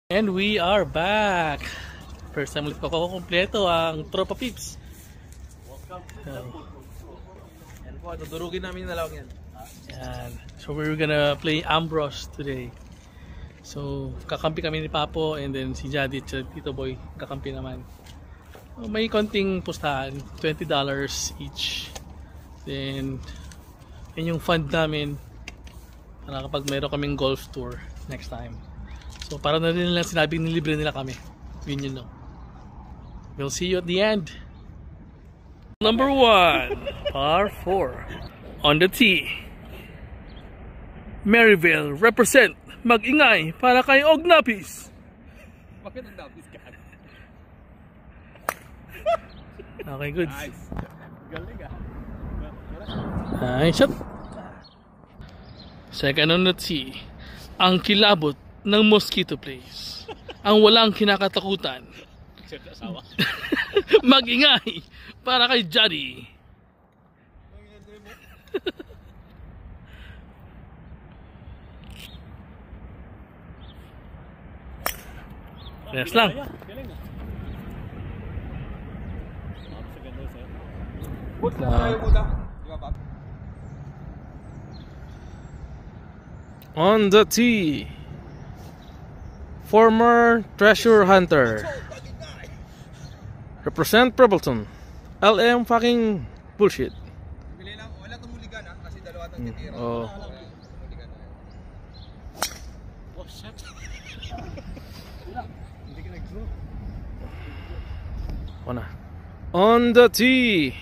And we are back. First time ulit ko kompleto ang Tropa Peeps. Welcome to the food. Yan po, tudurugin namin na lang yan. Yan. So we're gonna play Ambros today. So kakampi kami ni Papo and then si Jadit at Tito Boy kakampi naman. May konting pustahan, $20 each. Then yun yung fund namin para kapag meron kaming golf tour next time. So para na rin lang sinabing nilibre nila kami. Yun no. We'll see you at the end. Number 1, par 4. On the tee. Maryville represent. Mag-ingay para kay Ognapis. Bakit ang napis ka? Okay, good. Nice. Galing ah. Nice shot. Second on the tee. Ang kilabot ng Mosquito Place. Ang walang kinakatakutan. Mag-ingay para kay Jaddy. Yes lang. On the tee. Former treasure hunter. Represent Prebbleton. LM fucking bullshit. Wala tumuligan ah, kasi dalawa tang titira. Oh. Oh shit. Hindi ka nag-draw. On the tee.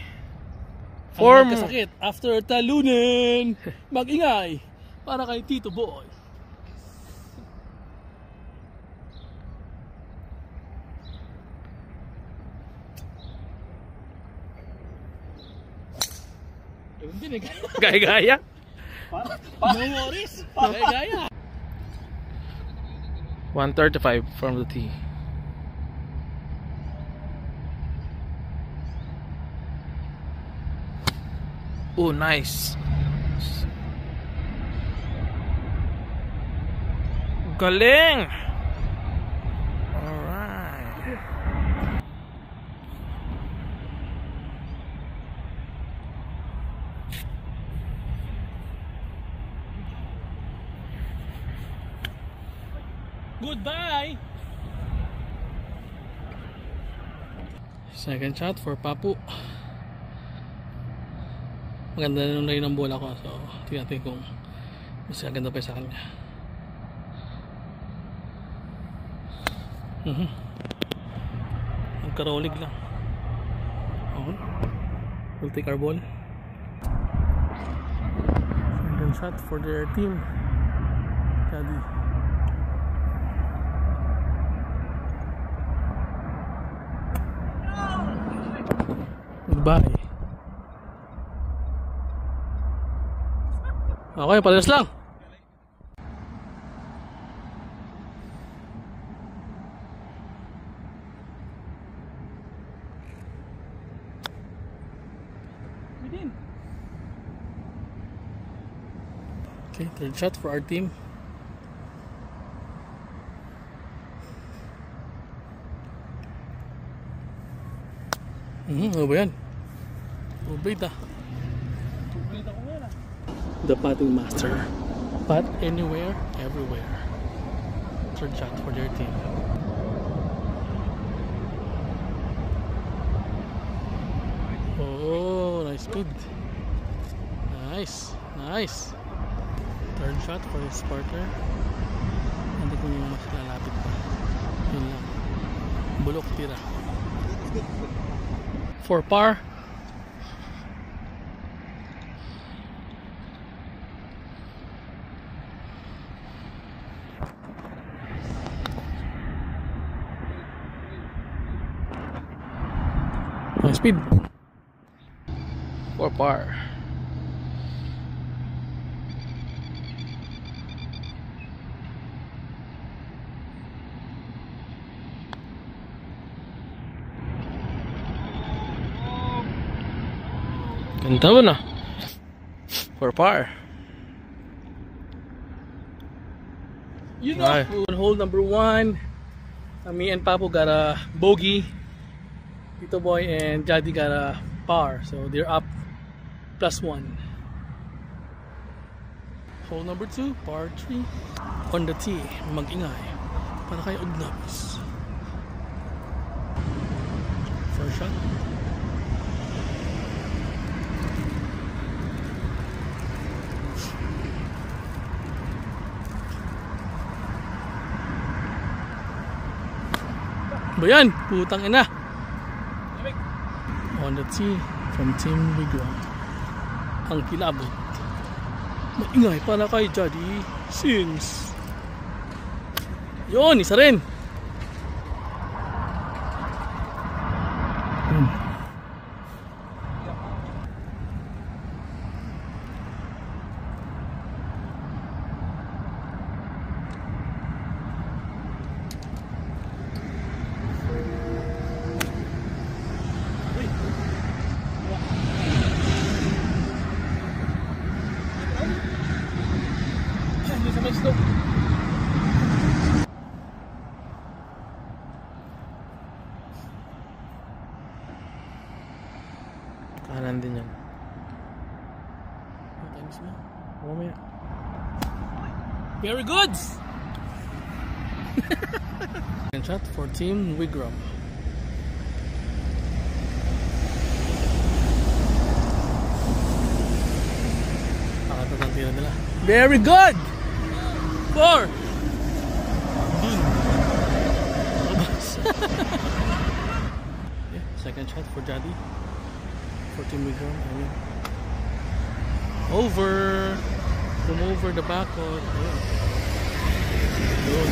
Ang magkasakit after talunin. Mag-ingay para kay Tito Boy. Gaya-gaya. No worries. Gaya-gaya. 135 from the tee. Oh, nice. Galing. Alright. Goodbye. Second shot for Papu. Maganda na nung ng bola ko, so tingnan natin kung mas maganda pa sa kanya. Magkarolig lang. Okay. We'll take our ball. Second shot for their team. Caddy. Goodbye. Okay, palas lang. Okay, third shot for our team. Ano ba yan? Ubid ah. The putting master. Putt anywhere, everywhere. Third shot for their team. Oh, nice good. Nice, nice. Third shot for his partner. Hindi ko yung mas lalapit pa. Yun lang. Bulok tira. For par. Nice speed. For par. Ganda mo na. For par. You know, hole number 1. Me and Papo got a bogey. Tito Boy and Jadi got a par. So they're up +1. Hole number 2, par 3. On the tee, mag-ingay para kay Ugnabis. First shot. Ba yan? Putang ina. On the tee from Team Wigwam. Ang kilabot. Maingay para kay Jadi Sins. Yun, isa rin. Kanan din yan. Mamaya. Very good. And shot for Team Wigwam. Pakatat ang tira nila. Very good. 4. Yeah, second shot for Jadi. For Team Wigwam. Over. Come over the backcourt. Ayun.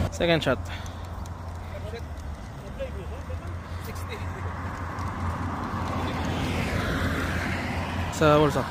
Second shot. Sa Warsaw.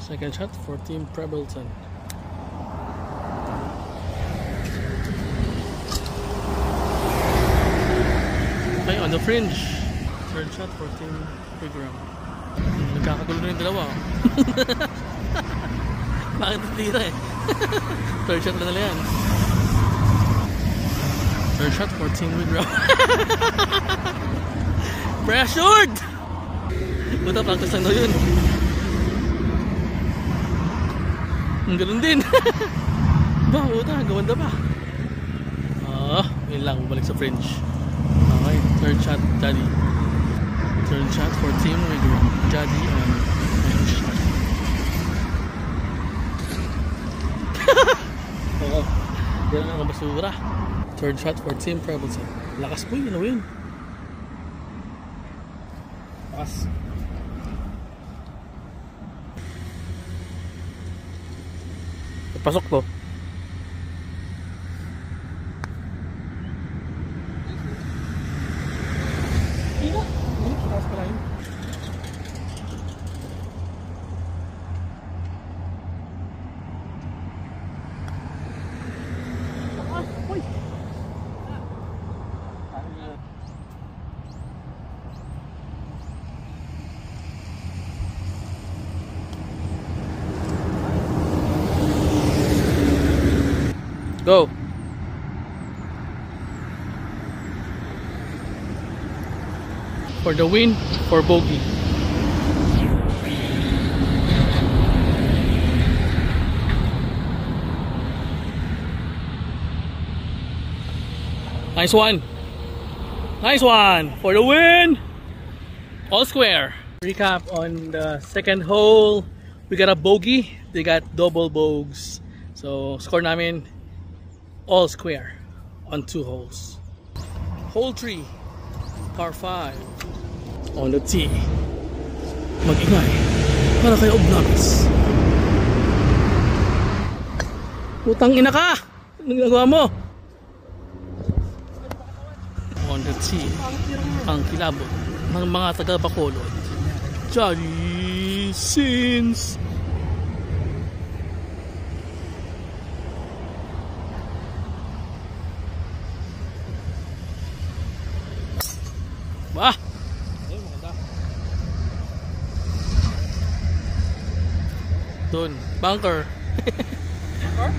Second shot for Team Prebleton. Okay, on the fringe. Third shot for Team Wigwam. Nagkakagulo na yung dalawa. Bakit natira eh? Third shot na nila yan. Third shot for Team Wigwam. Pressured! Buta, practice lang daw yun. Ganun din. Ba, buta, gawanda pa. Yun lang, balik sa fringe. Okay, third shot, Jadi. Third shot for Team Wigwam. Jadi on fringe shot. Oo, yan ang basura. Third shot for Team Prebleton. Lakas ko yun, ano yun? Lakas. Pasok to. Go. For the win, for bogey. Nice one. Nice one for the win. All square. Recap on the second hole. We got a bogey. They got double bogeys. So score namin all square on 2 holes. Hole 3, par 5. On the tee. Mag-ingay para kay Ugnabis. Putang ina ka! Anong ginagawa mo? On the tee, ang kilabot ng mga taga-Bacolod, Jadi Sins. Bah! Ayun, maganda. Doon. Bunker. Bunker?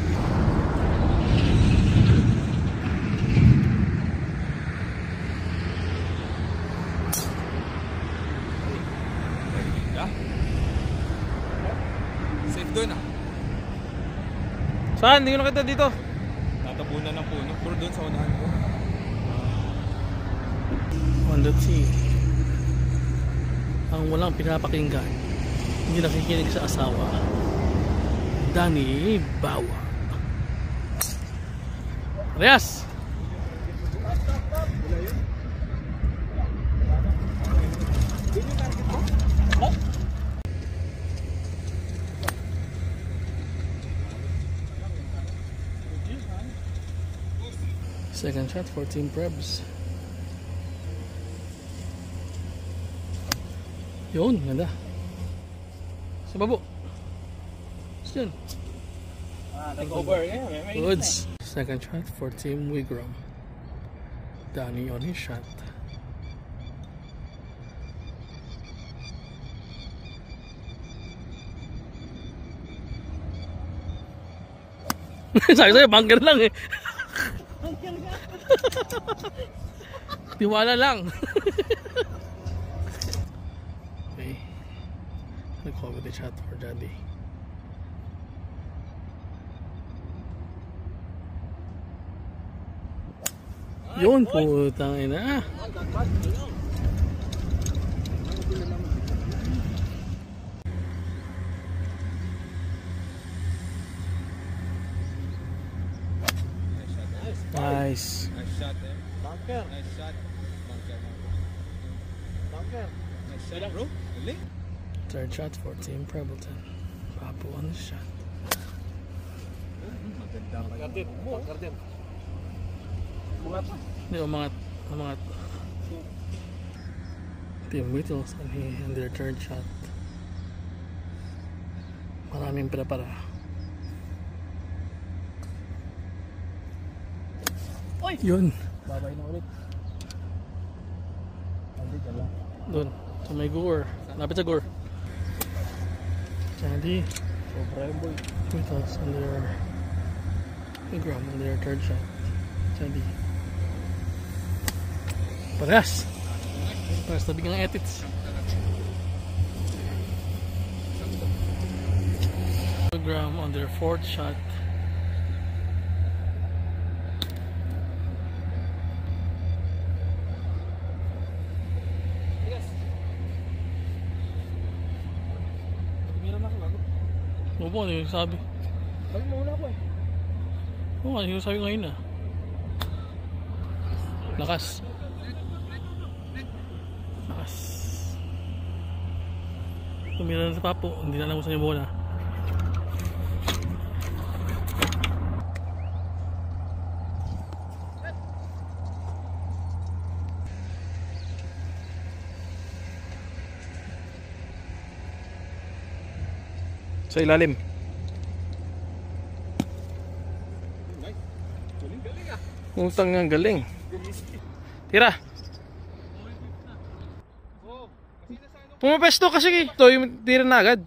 Safe doon ah. Saan? Hindi ko nakita dito. Tatabunan ng puno. Puro doon sa unahan ko. On the sea. Ang walang pinapakinggan, hindi nakikinig sa asawa. Danny Bawa. Reyes! Second shot for Team Prebs. Yun, ganda. Sa babo. Saan? Nag-over. Yeah, Goods. Second shot for Team Wigram. Danny on his shot. Sabi sa'yo, bunker lang eh. Tiwala lang. Okay. Nag-call with the shot for Daddy. Yun po, tangin na. Nice. Nice shot eh. Bunker. Nice shot. Bunker. Bunker. Nice shot bro. Galing. Third shot for Team Prebleton. Papo on the shot. Bunker din. Hindi, umangat. Umangat. Team Whittles on their third shot. Maraming prepara. Oy! Yun. Babay na ulit. Andit ka lang. Doon. Sa may gore. Lapit sa gore. Sandy. Sobra yung boy. Whittles on their Wigram on their third shot. Sandy. Parehas. Parehas na bigyan ng edits. Wigram on their fourth shot. Opo, ano yung sabi? Sabi mo una ko eh. Oo, ano yung sabi ngayon ah. Lakas. Lakas. Tumira na sa papo, hindi na alam kung saan yung bola. Sa ilalim. Utang nga galing. Tira. Pumapesto kasi ito yung tira na agad.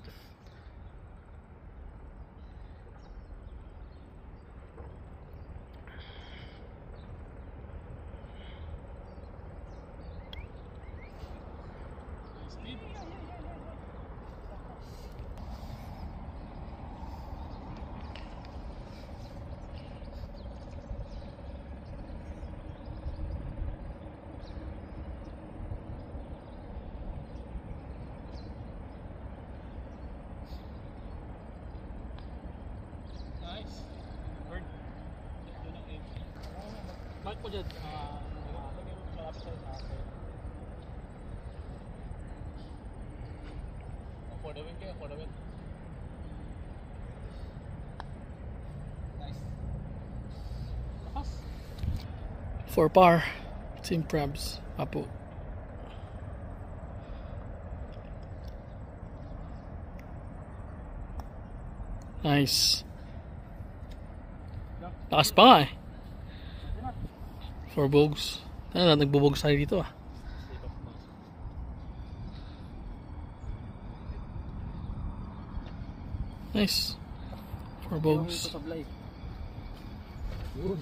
Mark po dyan. Malapit sa ito. For the win kayo, for the win. Nice. Lakas. For par. Team Prebs. Apo. Nice. Lakas pa nga eh. For Bogs. Ano na, nagbubogs tayo dito ah. Nice. 4 bogeys.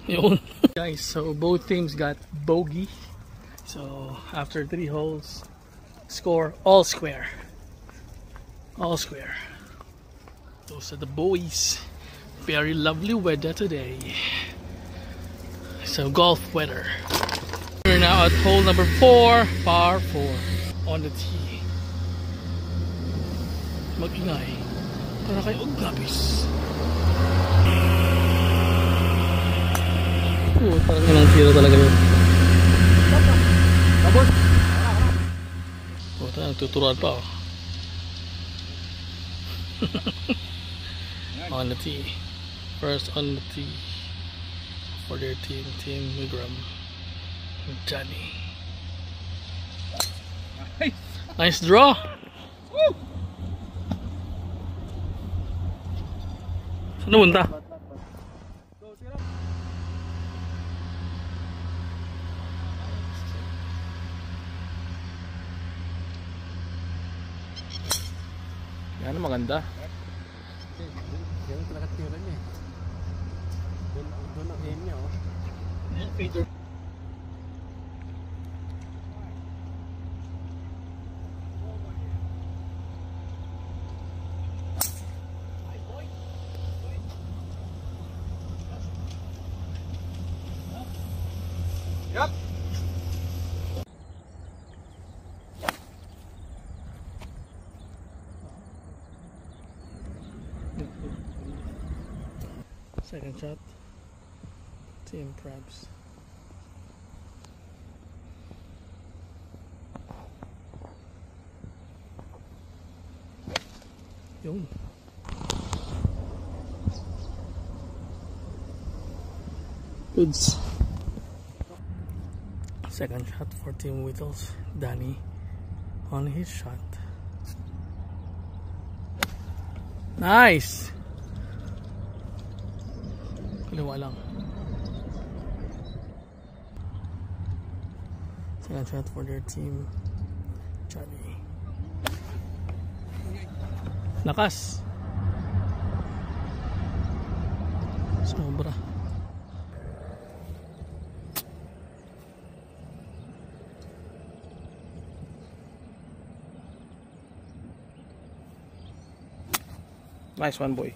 Yun. Guys, so both teams got bogey. So after 3 holes, score all square. All square. Those are the boys. Very lovely weather today. So golf weather. We're now at hole number 4, par 4 on the tee. Mag-ingay para kay Oglabis. Parang ilang tiro talaga yun. Nagtuturuan pa oh. On the tee. First on the tee for their team, Team Wigram. Johnny. Nice draw. Woo! Saan namunta? Yan ang maganda. Yan talaga tira niya. Doon ang aim niya oh. Yep. Second shot. Team Prabs. Yun. Goods. Second shot for Team Whittles. Danny on his shot. Nice! Kaliwa lang. Second shot for their team. Johnny. Lakas. Sobra. Nice one, boy.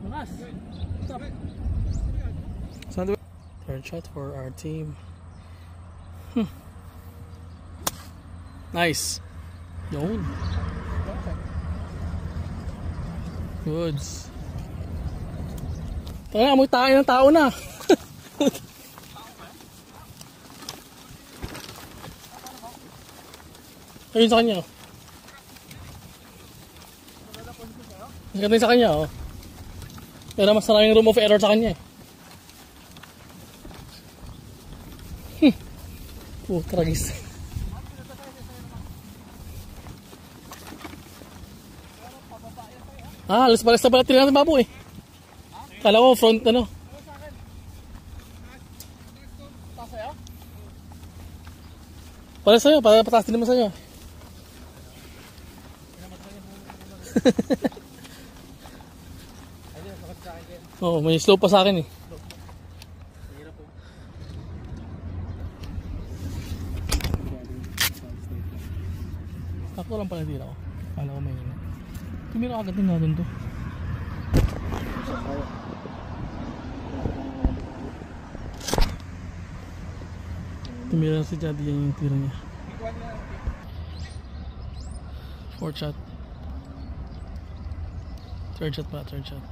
Lakas. Stop. Third shot for our team. Nice. Yun. Goods. Tanga, amoy tayo ng tao na. Ayun sa kanya. Nagkatay sa kanya oh. Pero mas maraming room of error sa kanya eh. Tragis. Alas palas na pala tira natin babo eh. Kala ko front ano. Para sa'yo, para pataas din naman sa'yo. Oo, may slope pa sa akin eh. Ako lang pala tira ko. Kala ko may ina. Tumira agad din natin to. Tumira si Jadi yan yung tira niya. Fourth shot. Third shot pa, third shot.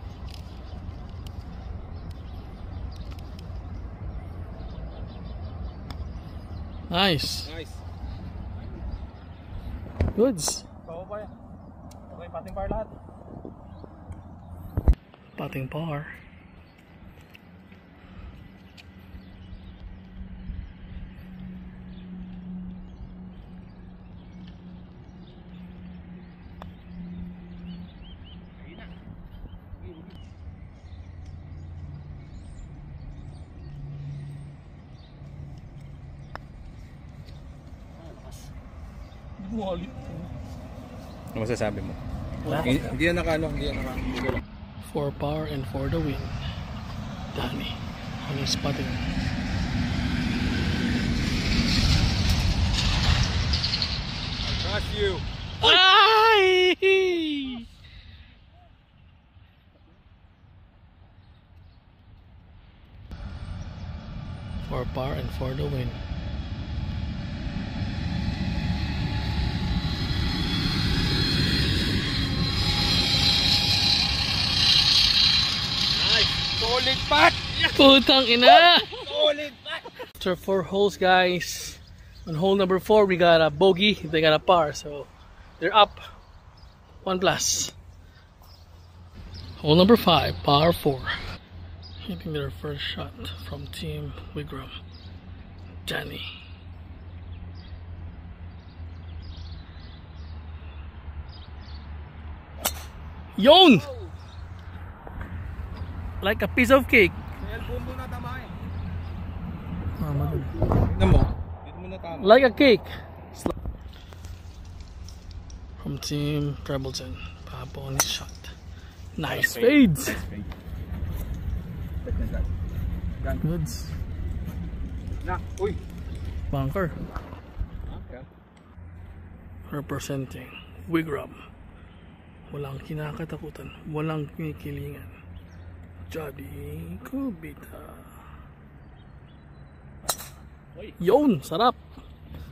Nice. Nice. Goods. Okay, pating par lahat. Pating par. Ano masasabi mo? Hindi yan naka-ano, hindi yan naka-ano. For par and for the win. Danny on his putting. Trust you. Ay! For par and for the win. Solid putt! Putang ina! Solid putt! After 4 holes, guys, on hole number 4 we got a bogey, they got a par, so they're up 1+. Hole number 5, par 4. Hitting their first shot from Team Wigram. Johnny. Yon! Like a piece of cake. Elbow mo na tamahin. Madali. Tignan mo. Dito mo na tama. Like a cake. From Team Trebleton. Papo on his shot. Nice fades. Goods. Na, uy. Bunker. Okay. Representing Wigram. Walang kinakatakutan. Walang kinikilingan. Jadi Kubita. Yon, sarap.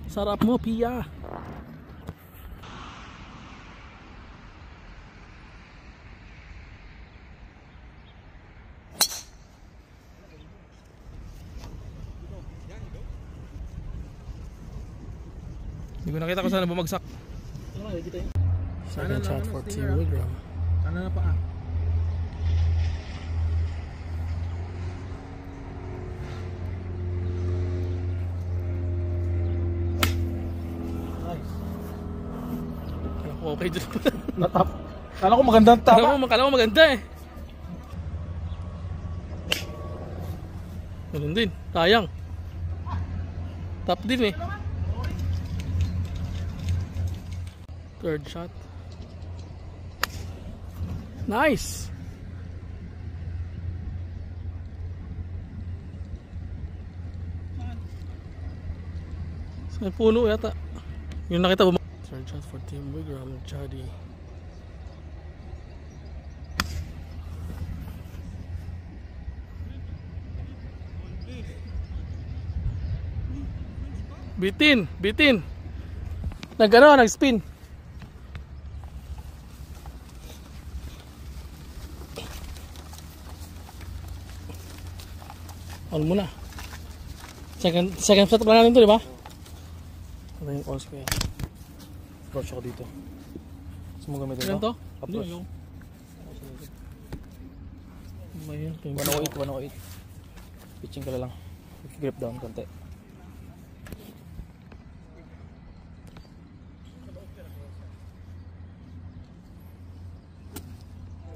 Sarap mo, Pia. Hindi ko nakita kung saan bumagsak. Second shot for Team Wigram. Ano na pa? Okay dyan. Natap. Kala ko magandang tama. Kala mo maganda eh. Ganun din. Sayang. Top din eh. Third shot. Nice. Sa puno yata. Yung nakita mo. Third shot for Team Wigram, Jadi. Bitin, bitin. Nag-ano, nag-spin. All muna. Second shot pa natin to, di ba? Ano yung calls ko yan? Approach ako dito. Gusto mo gamitin Ilan to? Approach. Hindi, Mayroon. 108, 108. Pitching ka lang. Grip down konti.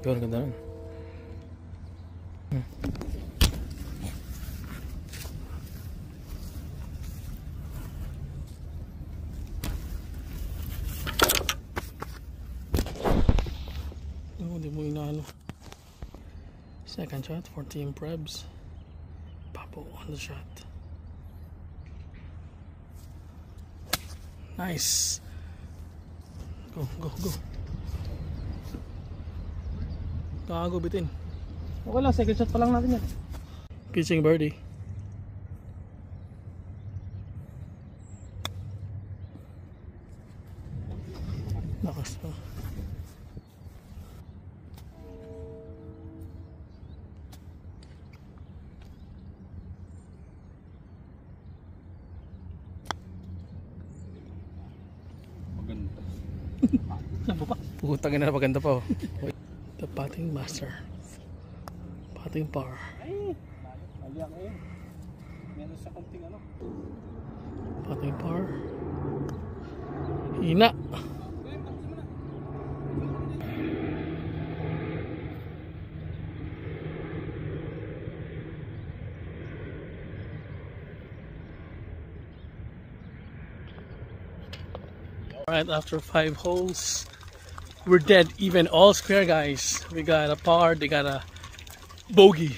Yun, ganda nun. Hindi mo inaano. Second shot for Team Prebs. Papo on the shot. Nice. Go, go, go. Gago bitin. Okay lang, second shot pa lang natin yan. Pitching birdie. Lakas pa. Maganda. Putangin na napaganda pa oh. The putting master. Putting par. Ay, mali ako yun. Meron sa konting ano. Putting par. Hina. Alright, after 5 holes, We're dead even, all square, guys. We got a par, they got a bogey.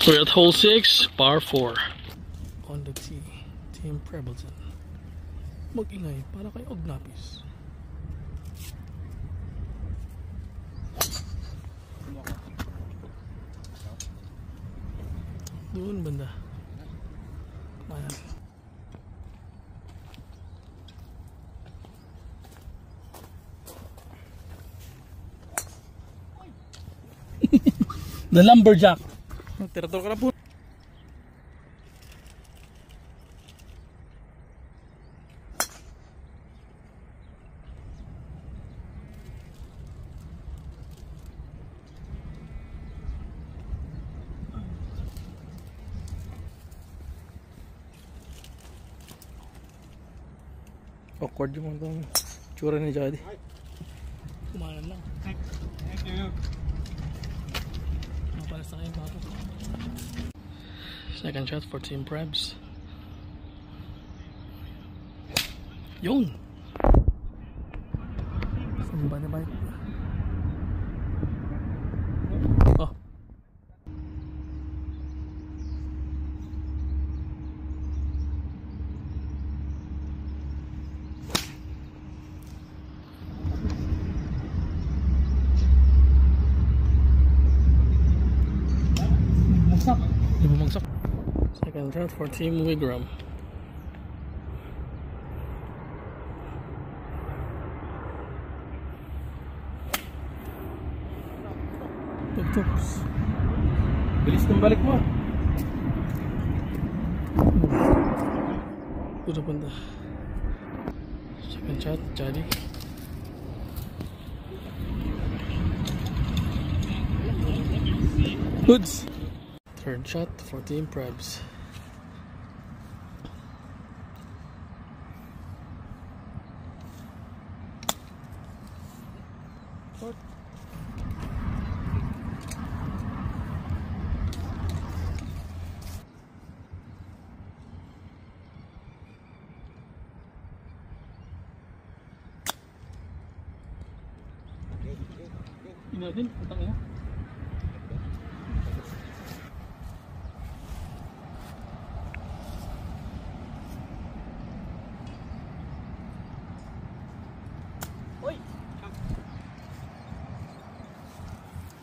We're at hole 6, par 4. On the tee, Team Prebleton. Mag-ingay para kay Ognapis. Doon banda. Kumanan. The lumberjack. Tirator ka na po. Awkward yung mga tsura ni Jody. Kumanan lang. Thank you. Para sa akin, papa. Second shot for Team Prebs. Yun! Samba na ba? Oh. Di bumagsak. Second shot for Team Wigram. Tugtugs. Bilis ng balik mo. Udah banda. Second shot jadi. Goods. Third shot for Team Prebs. Ini din, utang ya.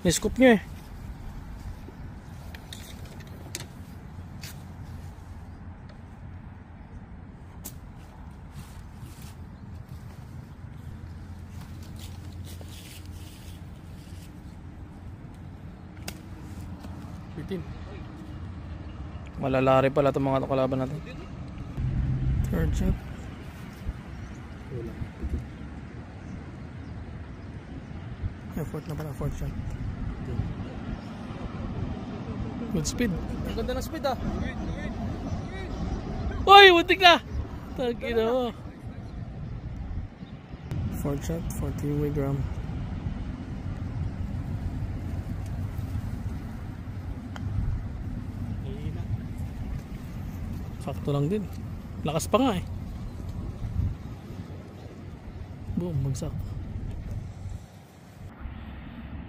Ni-scoop nyo eh. Malalari pala itong mga kalaban natin. Third shot. Fourth na pala, fourth shot. Good speed. Ang ganda ng speed ah. Uy, butik na! Tagina mo. Fourth shot for Team Wigram. Sakto lang din. Lakas pa nga eh. Boom, bagsak.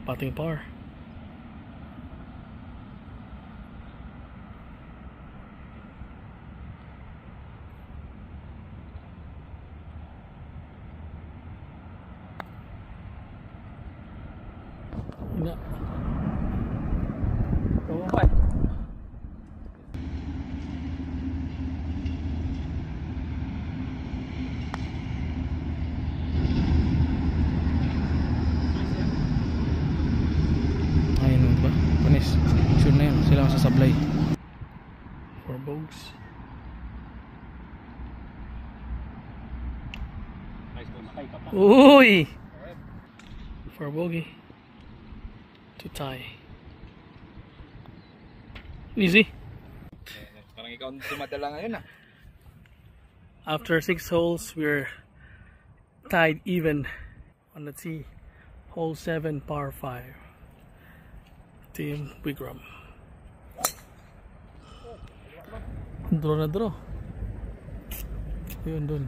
Pating par. Hina. Bumabay. Sure na yun, sila sa sablay. For bogs. Uy! For bogey. To tie. Easy. Parang ikaw tumadala ngayon ah. After 6 holes, we're tied even on the tee. Hole 7, par 5. Team Wigram. Draw na draw. Yun dun.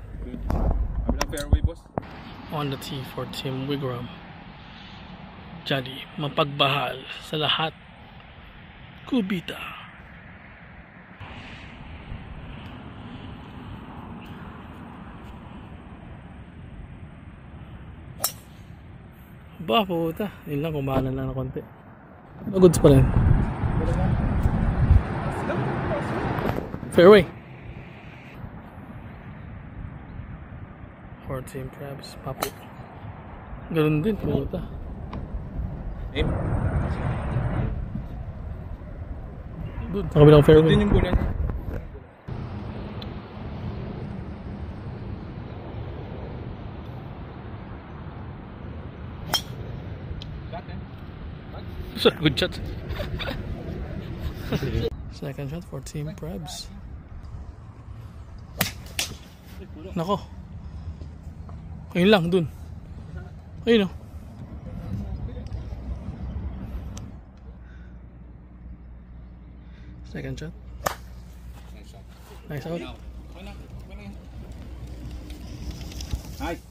Kabilang fairway, boss. On the tee for Team Wigram. Jadi, mapagbahal sa lahat. Kubita. Ba, puta. Yun lang, kumahanan lang na konti. Goods pa rin. Fairway. For Team Crabs, Papo. Ganun din, puta. Good. Sa kabilang fairway. Din yung bulan. Good shot. Second shot for Team Crabs. Nako. Ayun lang, dun. Ayun o. Second shot. Nice out. Nice.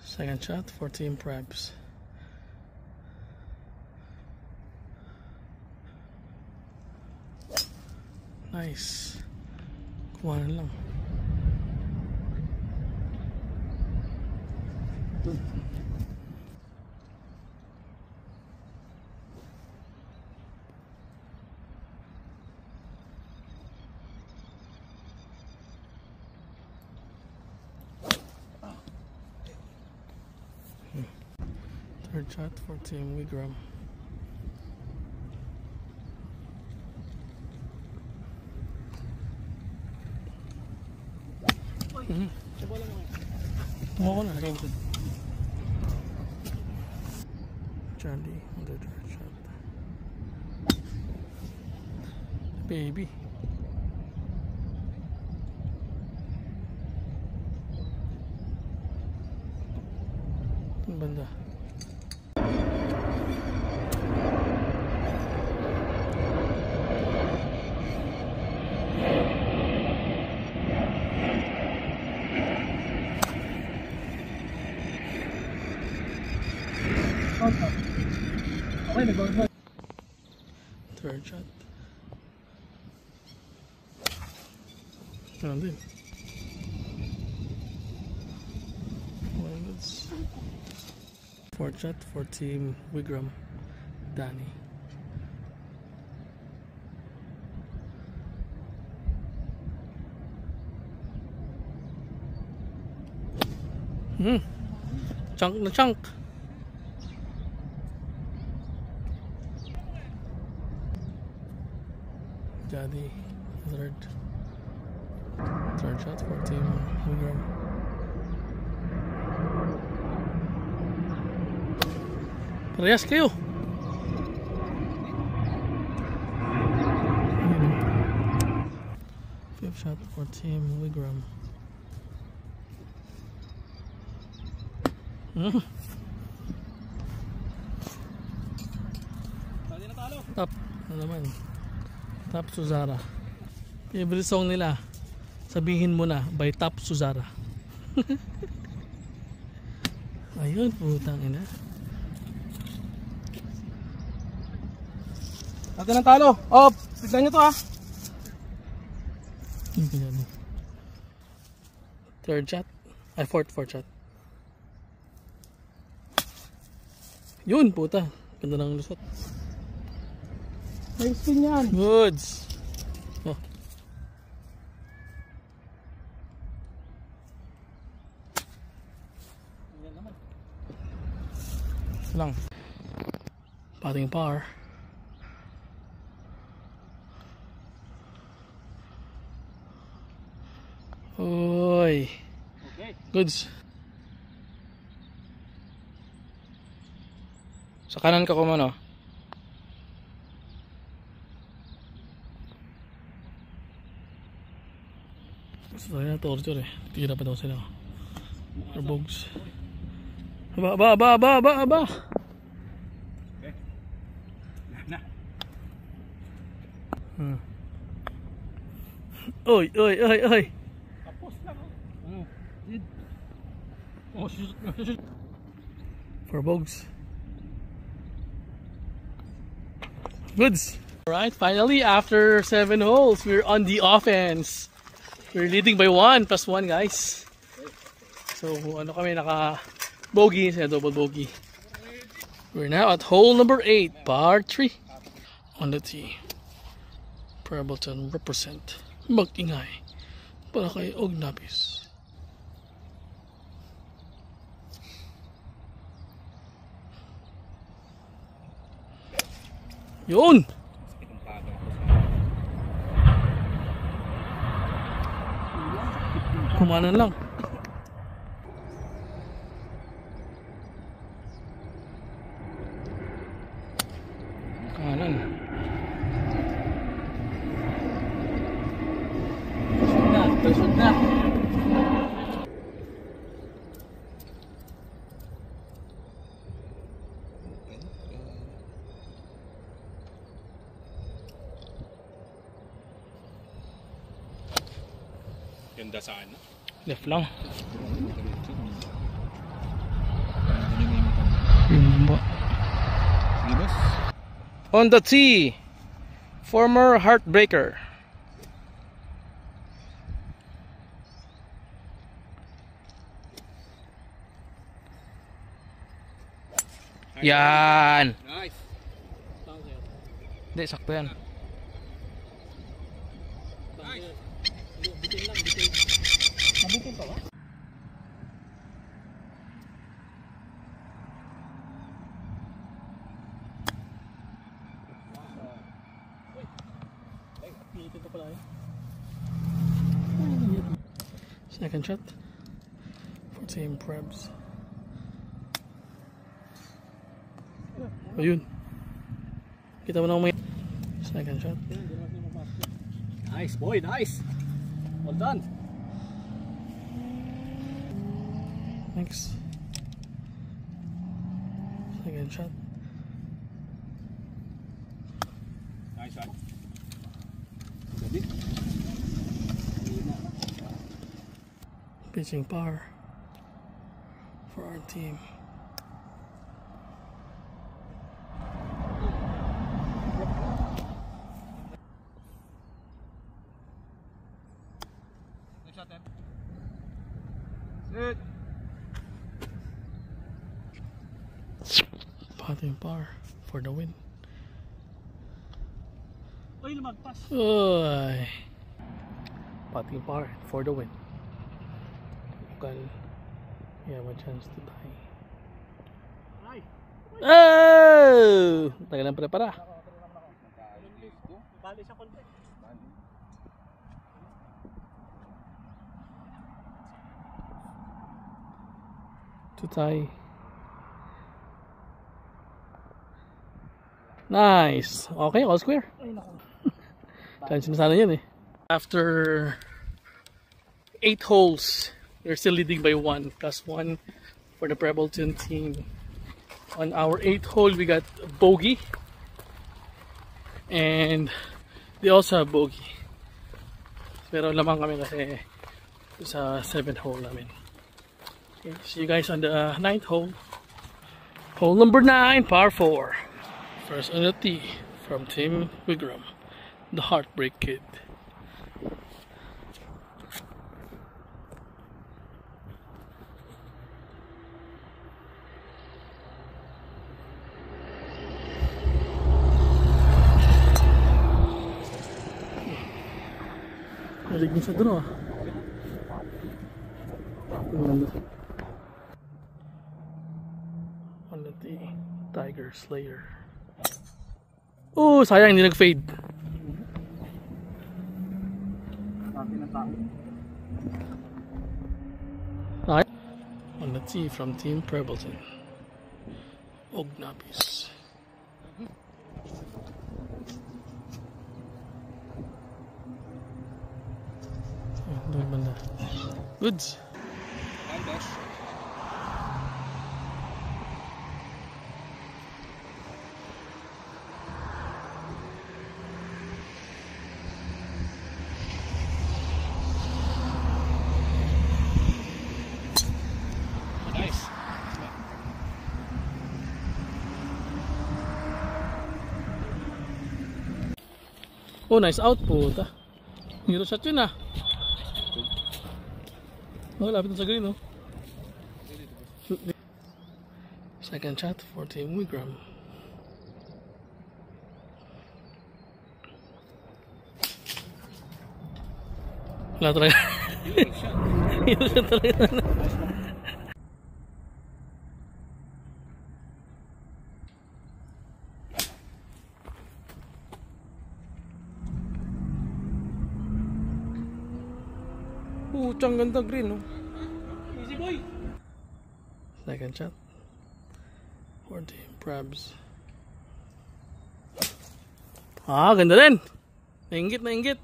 Second shot for Team Crabs. Nice. Kuha na lang. Third shot for Team Wigram. Tumawa ko na. Charlie on the third shot. Baby. Ang banda. Third shot. Ganun din. Fourth shot for Team Wigram. Danny. Chunk na chunk. Jadi third shot for Team Wigram. Parehas kayo. Fifth shot for Team Wigram. Top na naman. Top Suzara. Favorite song nila, sabihin mo na, by Top Suzara. Ayun, putang ina. Natin ang talo. Oh, tignan nyo to ha. Third shot. Ay, fourth shot. Yun, puta. Ganda ng lusot. May spin yan. Goods. Oh. Lang. Pating par. Oy. Okay. Goods. Sa kanan ka kumano. Gusto na torture eh. Tira pa daw sila. Arbogs. Aba. Okay. Na. Oy. Tapos na. For Bogues. Goods. Alright, finally after 7 holes, we're on the offense. We're leading by 1 plus 1, guys. So ano kami, naka bogey, sa double bogey. We're now at hole number 8, par 3. On the tee. Prebleton represent. Mag-ingay para kay Ognabis. Yun! Kumanan lang. Kanan. Tusod na. Ganda saan? Left lang. On the tee, former heartbreaker. Yan. Nice. Hindi, sakto yan. Bitin lang, bitin. Mabitin pa ba? Bitin pa pala eh. Second shot for Team Prebs. Ayun. Kita mo na may second shot. Nice boy, nice. Well done. Next. Second shot. Nice shot. Pitching par for our team. Next shot then. Sit. Putting par for the win. Uy, lumagpas. Oy. Putting par for the win. Local. We have a chance to tie. Ay. Oh! Tagal ng prepara. Bali sa konti. To tie. Nice. Okay, all square. Chance na sana yun eh. After 8 holes, we're still leading by 1 plus 1 for the Prebleton team. On our 8th hole, we got bogey. And they also have bogey. Pero lamang kami kasi sa 7th hole namin. Okay, see you guys on the 9th hole. Hole number 9, par 4. First on the tee from Team Wigram, the Heartbreak Kid. Naligin sa doon ah. On the tee, Tiger Slayer. Oh, sayang hindi nag-fade. Right. On the tee from Team Prebleton, Ognabis. Doon banda. Goods. Oh, nice output. Hero shot yun ah. Oh, lapit na sa green oh. Second shot for Team Wigram. Wala talaga. Hero shot talaga. Putang ganda green, no? Easy boy. Second shot for Team Prabs. Ah, ganda rin. Nainggit, nainggit.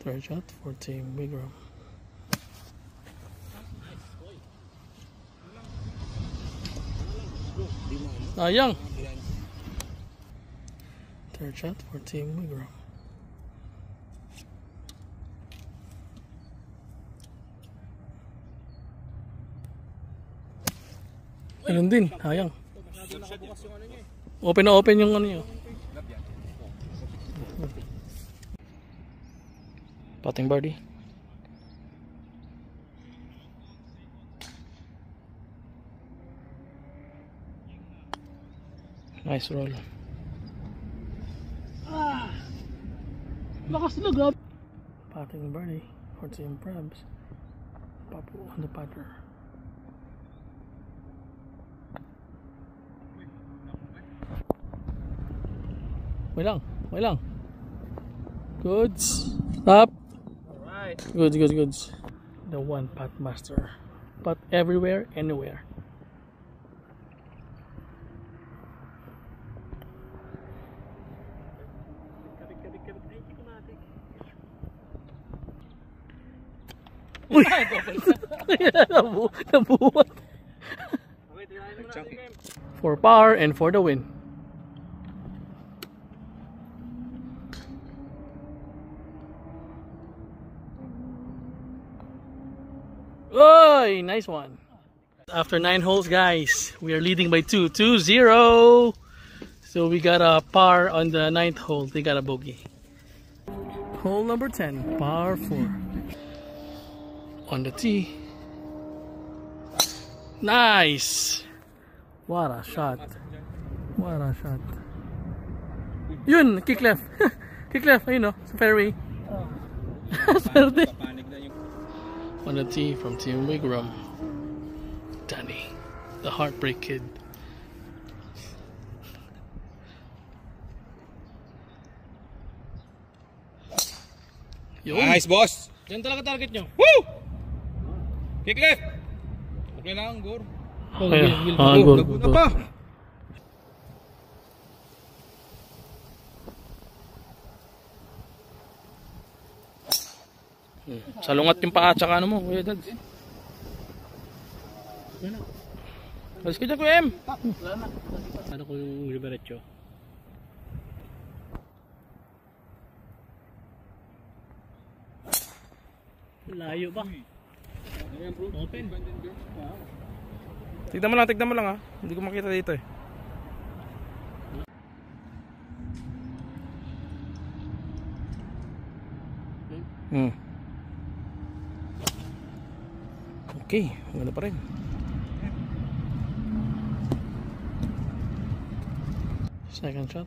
Third shot for Team Wigram. Sayang. Third shot for Team Wigram. Ayun din, sayang. Open na open yung ano nyo. Putting birdie. Nice roll. Lakas na, grabe. Putting birdie for Team Prabs. Papu on the putter. Wait lang, wait lang. Goods. Stop. Alright. Goods, goods, goods. The one putt master. Putt everywhere, anywhere. Uy! Nabuhat. For power and for the win. Oy! Nice one. After 9 holes, guys, we are leading by 2-0. So we got a par on the 9th hole. They got a bogey. Hole number 10, par 4. On the tee. Nice! What a shot. What a shot. Yun, kick left. Kick left, ayun o, sa fairway. Swerte. On the tee from Team Wigram. Danny, the heartbreak kid. Yun. Nice, boss. Yan talaga target nyo. Woo! Kick left. Okay lang, Gor. Okay. Gor. Go. Na pa. Salungat yung paa tsaka ano mo, Kuya Dads. Alis ka dyan, Kuya M. Ano ko yung Riberecho? Layo ba? Open. Tignan mo lang ha. Hindi ko makita dito eh. Okay, maganda pa rin. Second shot.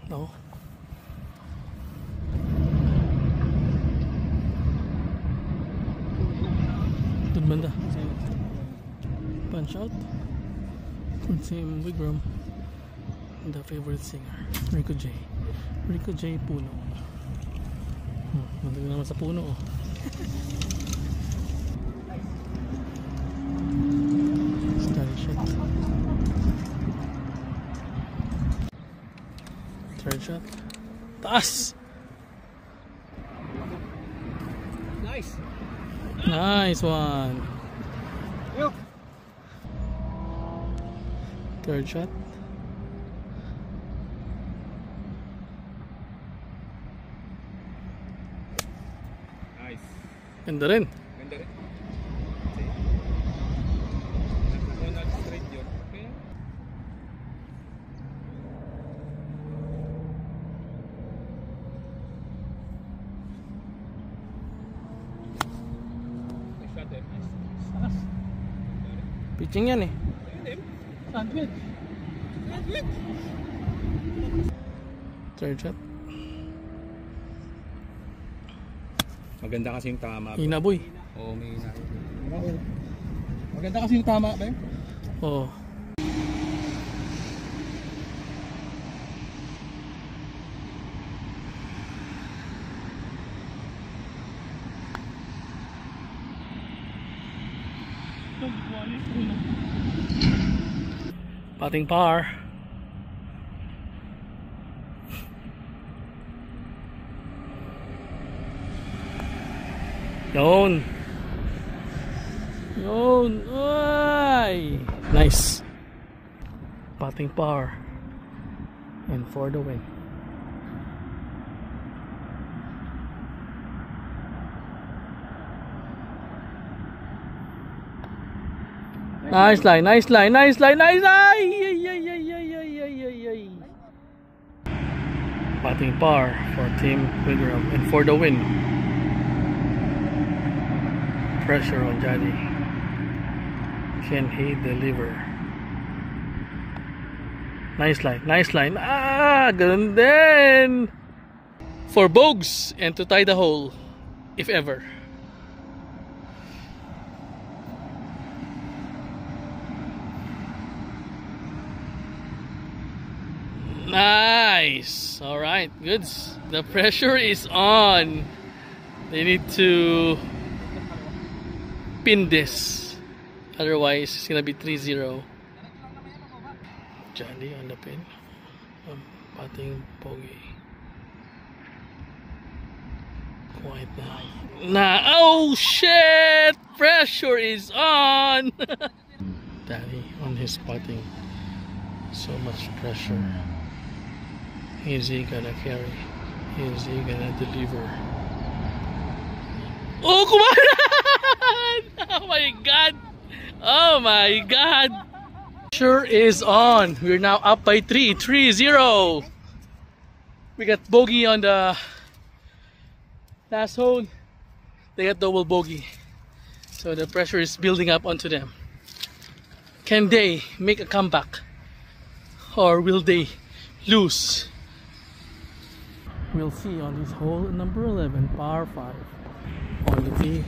No. Doon banda. Punch out. From Team Wigram. The favorite singer, Rico J. Rico J. Puno. Maganda naman sa puno oh. Scary shot. Third shot. Taas! Nice. Nice one. Yo. Third shot. Nice. Ganda rin. Ganda rin. See? Ronald straight yun. Okay. Nice shot there. Nice. Pitching yan eh. Sandwich. Third shot. Maganda kasi yung tama. Hina boy. Oo, may hina. Maganda kasi yung tama ba? Oo. Patting par. Yun. Yun. Ay. Nice. Patting par. And for the win. Nice line, nice line, nice line, nice line. Patting par for Team Wigram and for the win. Pressure on Jadi. Can he deliver? Nice line, nice line. Ah, ganun din. For Bogues and to tie the hole, if ever. Nice. All right, good. The pressure is on. They need to pin this. Otherwise, it's gonna be 3-0. Johnny on the pin. Patting bogey. Quiet now. Nah. Oh shit! Pressure is on. Danny on his putting. So much pressure. Is he gonna carry? Is he gonna deliver? Oh, come on! Oh my god! Oh my god! Pressure is on. We're now up by 3-0. We got bogey on the last hole. They got double bogey. So the pressure is building up onto them. Can they make a comeback? Or will they lose? We'll see on this hole number 11, par 5. On the tee,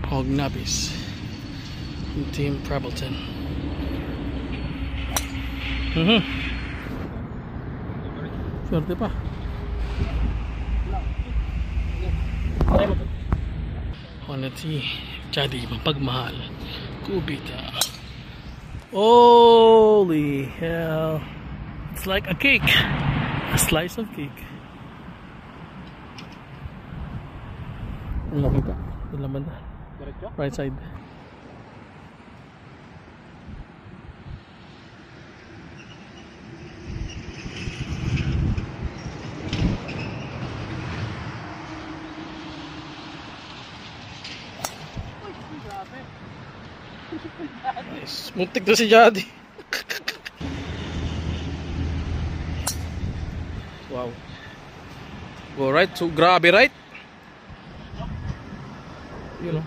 Hognabis, Team Prableton. Swerte pa. On the tee, Jadi Mapagmahal, Kubita. Holy hell. It's like a cake. A slice of cake. Laki pa. Doon banda. Right side. Nice. Muntik na si Jadi. Wow. Go right, so grabe right. You know.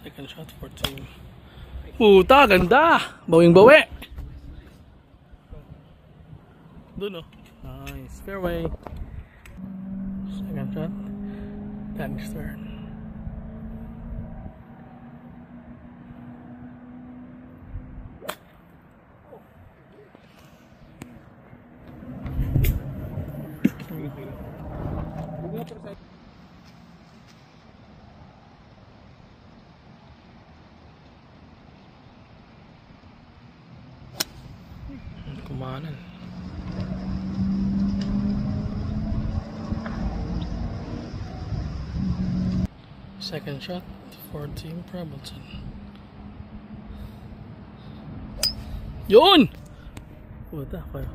Second shot for Team. Puta, ganda! Bawing bawi! Doon oh. Nice. Fairway. Second shot. Danny's turn. Kumanan. Second shot for Team Prableton. Yun! Puta kayo.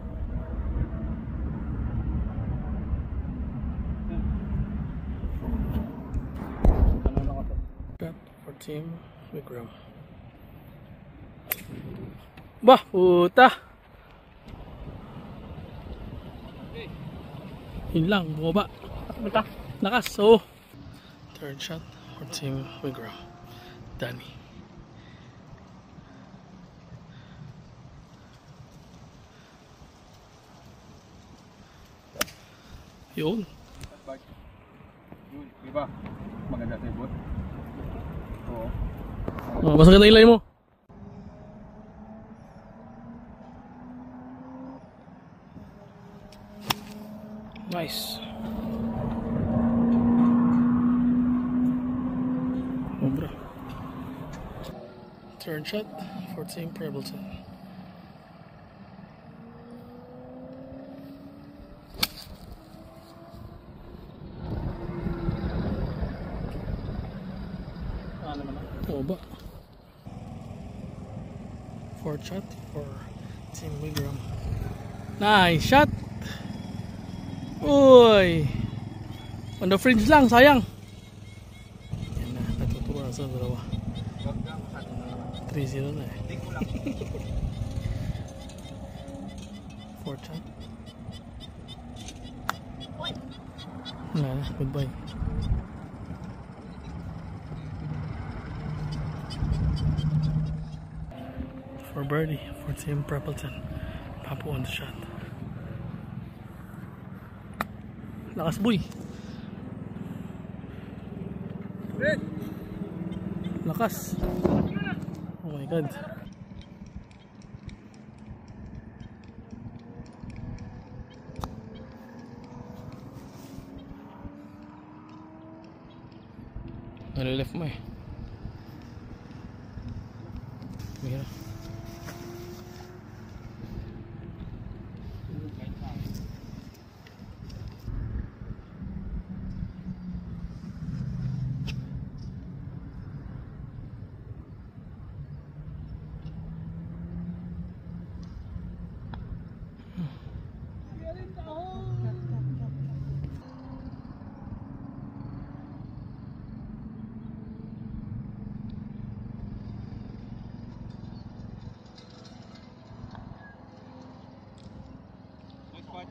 Team Wigram. Bah, puta! Yun lang, bumaba. Lakas, so. Third shot for Team Wigram. Danny. Yun. Yun, diba? Maganda sa ibot. Oo. Oh, mas maganda yung line mo. Nice. Obra. Third shot for Team Prebbleton. Oba. Fourth shot for Team Wigram. Nice shot. Uy. On the fringe lang, sayang. Yan na, natutuwa sa dalawa. 3-0 na eh. Fourth shot. Wala na, goodbye. For birdie for Team Preppleton. Papo on the shot. Lakas boy. Lakas. Oh my god. Nalileft mo eh. Mira.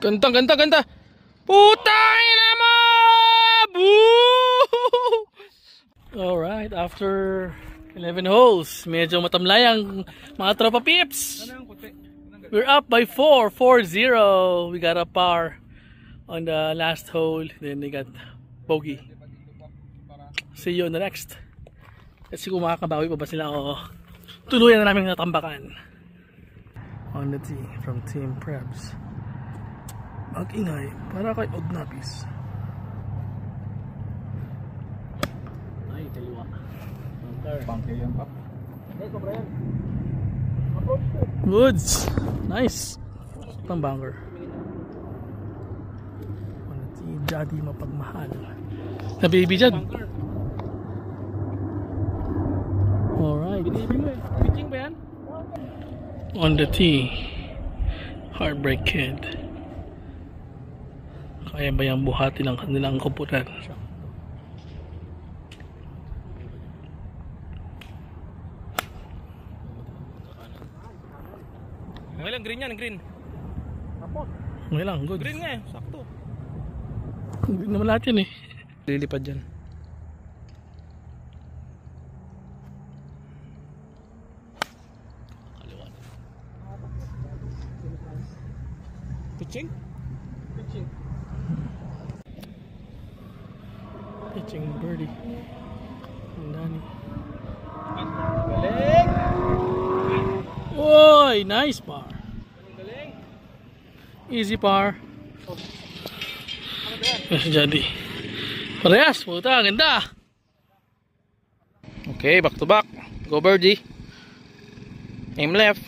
Ganda, ganda, ganda. Putang ina mo! Boo! Alright, after 11 holes, medyo matamlay ang mga tropa pips. We're up by 4-0. We got a par on the last hole. Then they got bogey. See you on the next. Let's see kung makakabawi pa ba sila o tuluyan na namin natambakan. On the tee from Team Prebs. Mag-ingay para kay Ognapis. Ay, kaliwa. Bangke yan pa. Woods. Nice. Tambanger. Si Jadi mapagmahal. Na baby Jad. Alright. Pitching ba yan? On the tee. Heartbreak Kid. Kaya ba yung buhati ng kanilang komputer? Okay lang, green yan, green. Okay lang, good. Green nga eh, sakto. Hindi naman lahat yan eh. Lilipad dyan. Pitching? Pitching. Pitching birdie. Ang Danny. Galing! Oy, nice par. Galing! Easy par. Jadi. Parehas, puta, ganda. Okay, back to back. Go birdie. Aim left.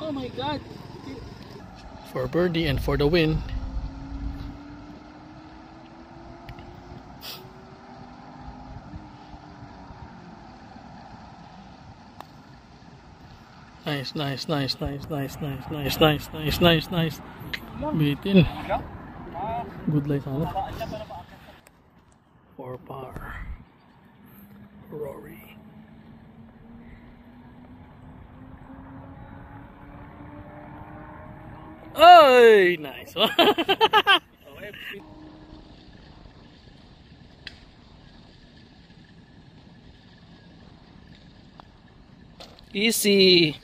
Oh my god. For birdie and for the win. Nice, nice, nice, nice, nice, nice, nice, nice, nice, nice, nice. Bitin. Good lie sana. 4 par. Rory. Ay, nice. Easy.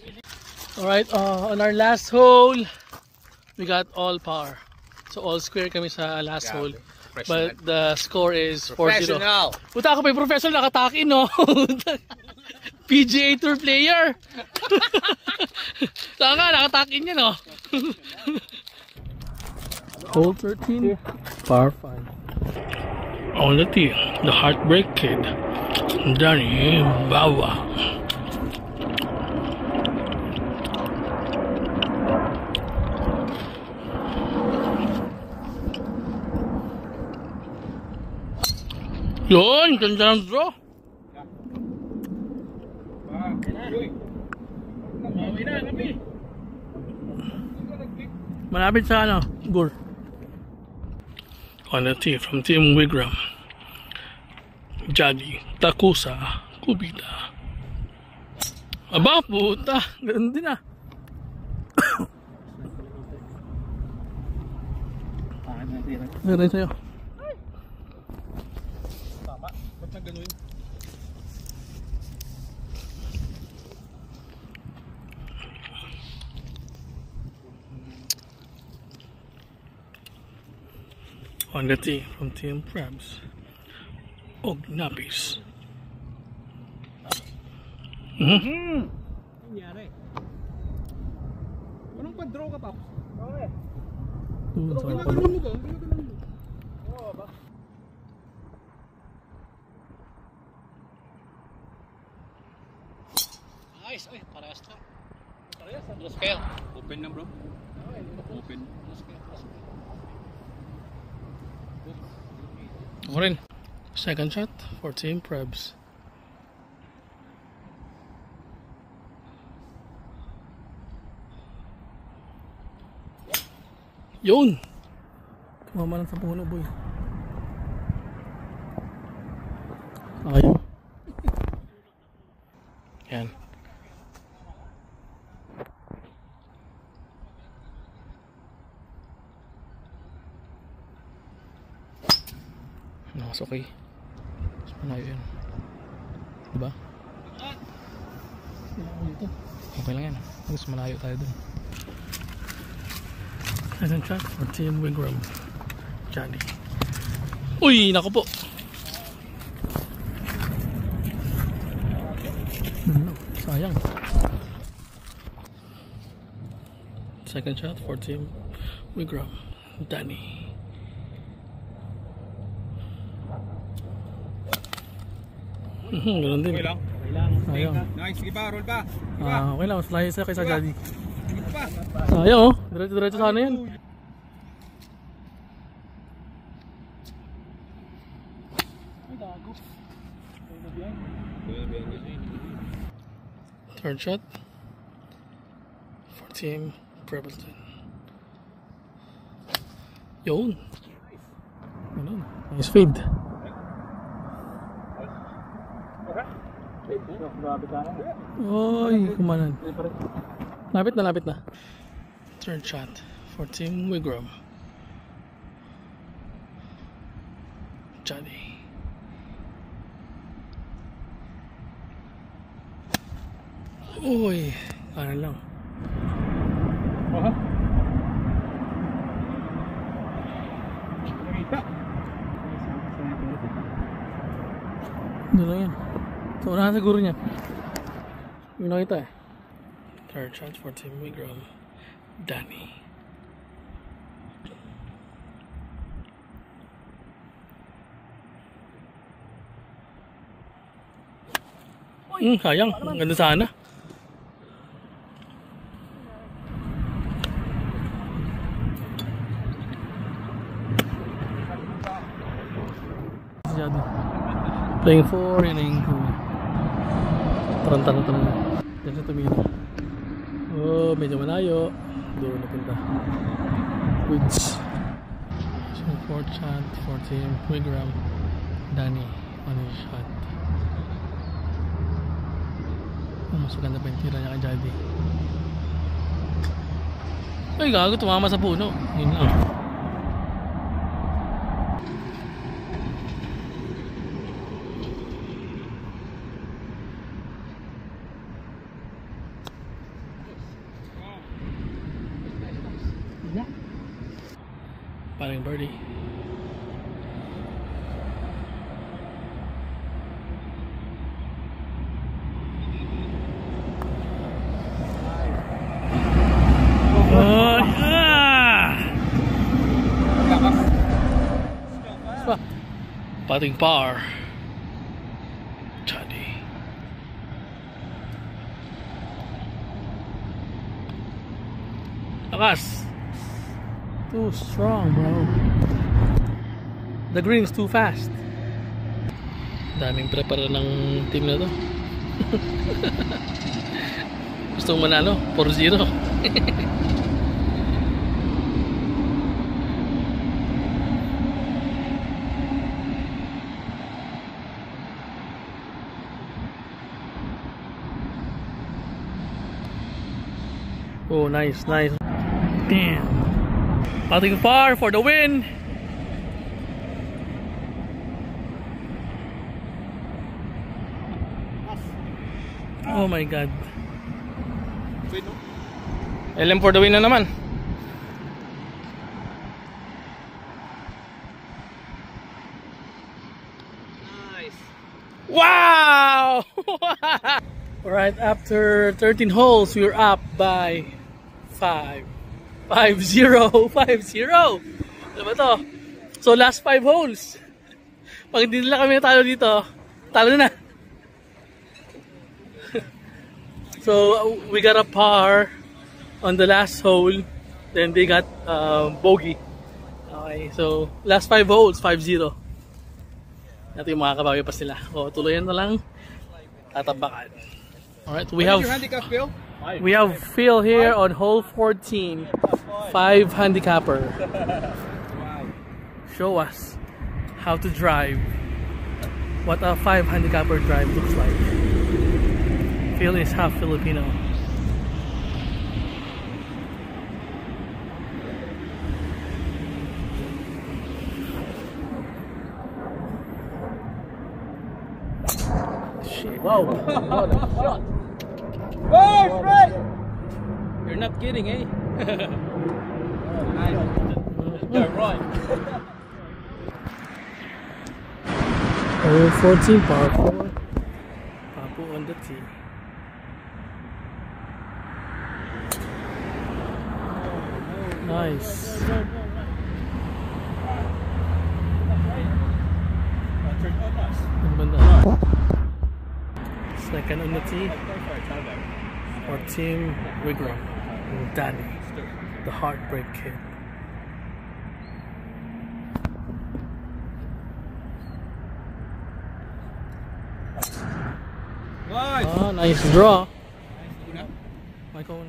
All right, on our last hole, we got all par. So all square kami sa last hole. But the score is 4-0. Puta ako pa yung professional nakatakin, no? PGA Tour player. Saka nga, nakatakin niya, no? Hole 13, par 5. On the tee, the Heartbreak Kid, Danny Bawa. Yun, ganda ng draw. Malapit sa ano, goal. On the tee from Team Wigram, Jadi Takusa Kubita. Aba, puta, ganun din ah. Meron sa'yo. On the tee from Team Crabs, Ognapis. Nangyari. Anong pa-draw ka pa? Okay. Ginaganon mo ba? Ginaganon mo. Oo ba? Nice, ay, parehas na. Parehas, plus scale. Open na bro. Open. Ako rin. Second shot for Team Prebs. Yun! Tumama lang sa puno, boy. Ayaw. Yan. Mas okay. Mas malayo yun. Diba? Okay lang yan. Mas malayo tayo dun. Second shot for Team Wigram, Johnny. Uy! Naku po! Sayang. Second shot for Team Wigram, Danny. Ganun din. Okay lang. Sayang. Nice, sige pa, roll pa. Okay lang, mas layo sa'yo kaysa Jadi. Sige pa. Sayang oh, diretso-diretso sana yan. Third shot for Team Prevalton. Yun. Ganun. Nice fade. Oy, kumanan. Lapit na, lapit na. Third shot for Team Wigram, Johnny. Uy, kanan lang. Doon lang yan. So, unahan siguro niya. Yung nakita eh. Third shot for Team Wigram, Danny. Sayang. Ang ganda sana. Playing 4, inning 2. Tarantara talaga. Diyan siya tumira. Oh, medyo malayo. Doon napunta. Woods. So, 4th shot for Team Wigram. Danny on his shot. Oh, mas maganda pa yung tira niya kay Jadi. Ay, gago, tumama sa puno. Yun lang. Parang birdie. Putting par. Jadi. Lakas. Too strong, bro. The green's too fast. Daming prepara ng team na to. Gusto mo manalo? 4-0. Oh, nice, nice. Damn. Putting far for the win. Oh my God. LM for the win na naman. Nice. Wow! Alright, after 13 holes, we're up by 5-0. 5-0. Ano ba to? So last 5 holes. Pag hindi nila kami natalo dito, talo na. So we got a par on the last hole. Then they got bogey. Okay, so last 5 holes, 5-0. Ito yung mga kabawi-pas nila. O, tuluyan na lang. Tatabakan. Alright, we have... Your handicap, Phil? We have Phil here on hole 14, 5 handicapper. Show us how to drive, what a 5 handicapper drive looks like. Phil is half Filipino. Shit. Wow, what a shot. Oh, right! You're not kidding, eh? Yeah, right. Hole 14, par 4. Papu on the tee. Nice. Ang banda. Second on the tee for Team Wigram. Danny, the Heartbreak Kid. Nice. Ah, nice draw. Michael.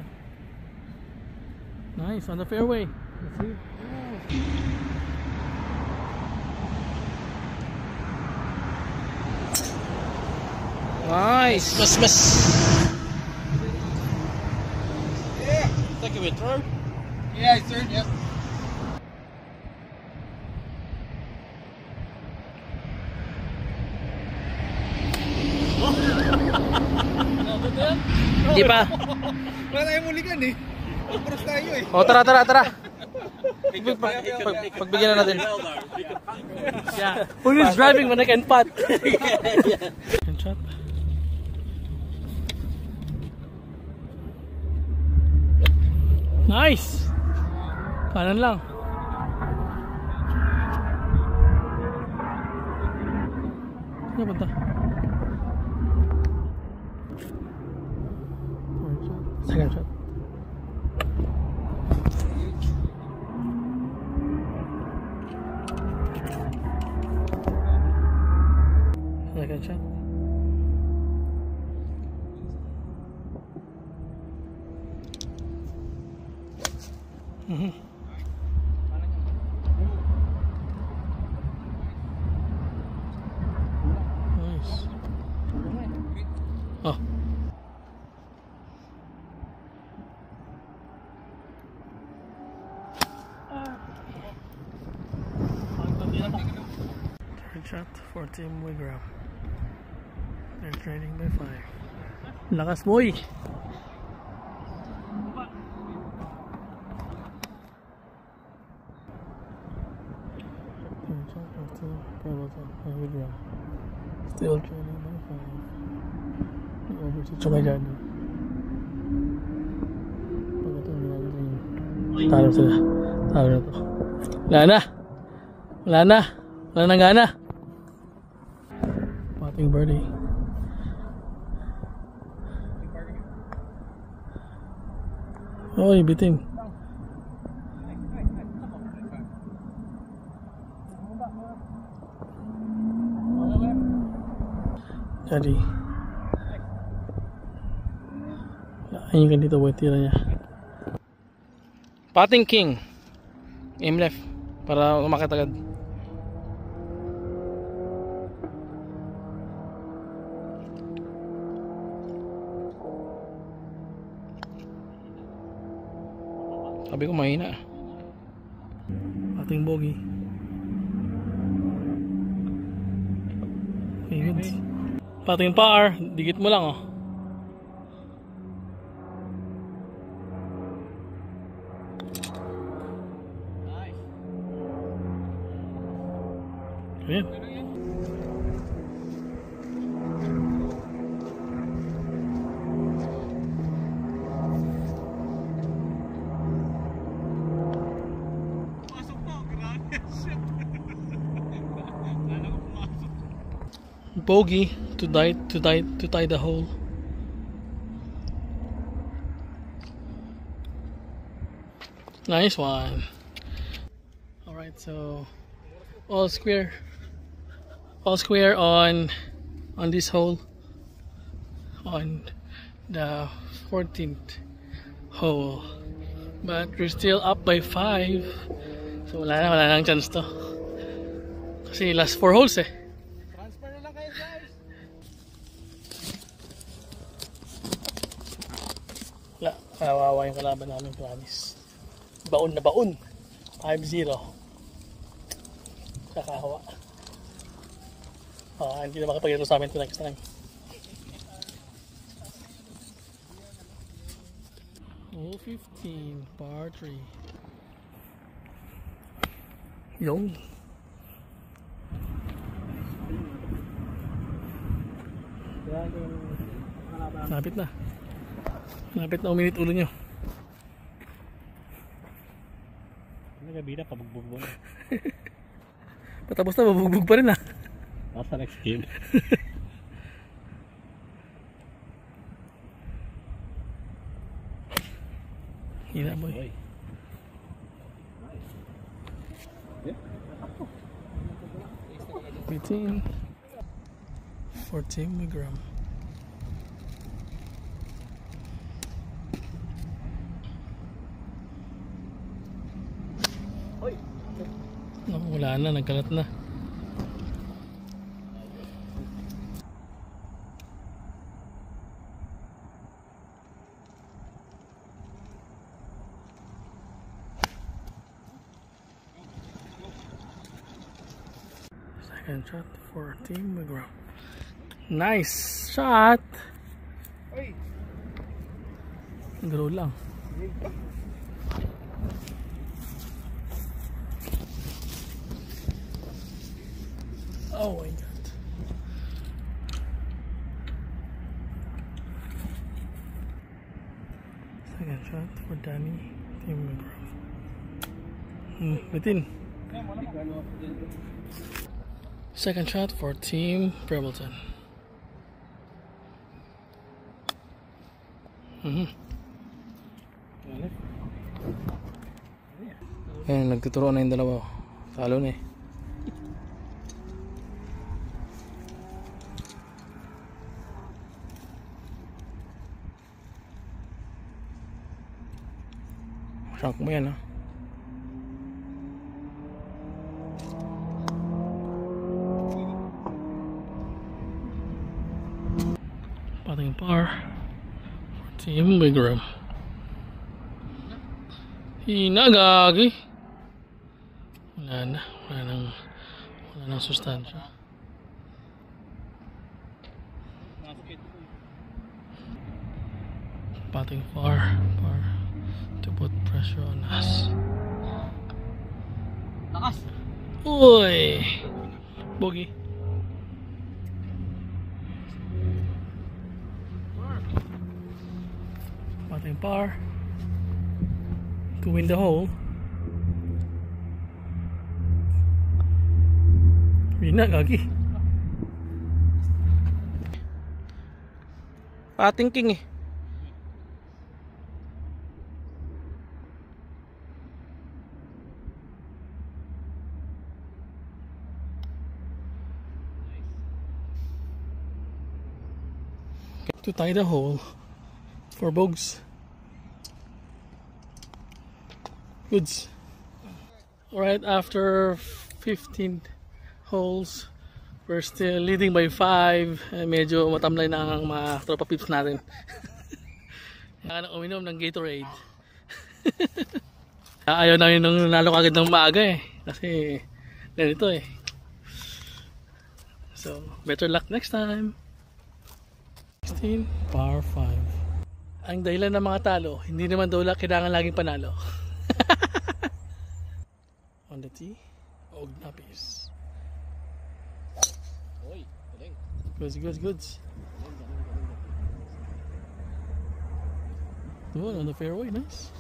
Nice on the fairway. Let's see. Nice. Miss. Yeah. Think of it through. Yeah, it's third, yep. Hindi pa. Wala tayong muligan eh. Pag-cross tayo eh. O, tara. Pagbigyan na natin. Yeah. Who is driving when I can putt? Can shot. Nice. Kanan lang. Ano ba ito? Second shot. Second shot. Mhm. Nice. Oh. Third shot for Team Wigram. They're trailing by 5. Lakas boy! Third shot for Team Wigram. Still trailing by 5. Over si Chumagano. Pag ito natin. Talo sila. Talo na to. Wala na! Wala na! Wala nang gana! Potting birdie. Oy, bitin. Jadi ayun kan dito buat tira niya. Potting king. Aim left para umakit agad. Sabi ko mahina. Ating bogey. Okay, good. Pating par, dikit mo lang oh. Ayan. Bogey to tie the hole. Nice one. All right, so all square on this hole, on the 14th hole, but we're still up by 5, so wala nang chance to kasi last 4 holes eh. Wala, kawawa yung kalaban namin, promise. Baon na baon. 5-0. Kakahawa. Hindi na makapag-ito sa amin ito next time. Hole 15, par 3. Yung. Lapit na. Lapit na uminit ulo nyo. Nagabida, pabugbog mo na. Patapos na, mabugbog pa rin ah. Nasa next game. Hina boy. 18 14 Wigram. Wala na, nagkalat na. Second shot for Team Wigram. Nice shot! Draw lang. Oh my god. Second shot for Danny, Team Wigram. Bitin. Second shot for Team Brambleton. Ayan, nagtuturo na yung dalawa. Talo na eh. Shank mo yan ha. Pating par. Team Wigram. Hinagagi. Wala nang sustansya. Pating par to put pressure on us. Lakas! Uy! Bogey. Pating par to win the hole. Hinagagi. Pating king eh. To tie the hole for Bogues. Goods. Alright, after 15 holes, we're still leading by 5. Medyo matamlay na ang mga tropa pips natin. Kaya nang uminom ng Gatorade. Ayaw namin nung nanalo agad ng maaga eh. Kasi ganito eh. So, better luck next time. 16, par 5. Ang dahilan ng mga talo, hindi naman daw kailangan laging panalo. On the tee, Ognapis. Goods. Doon, on the fairway, nice.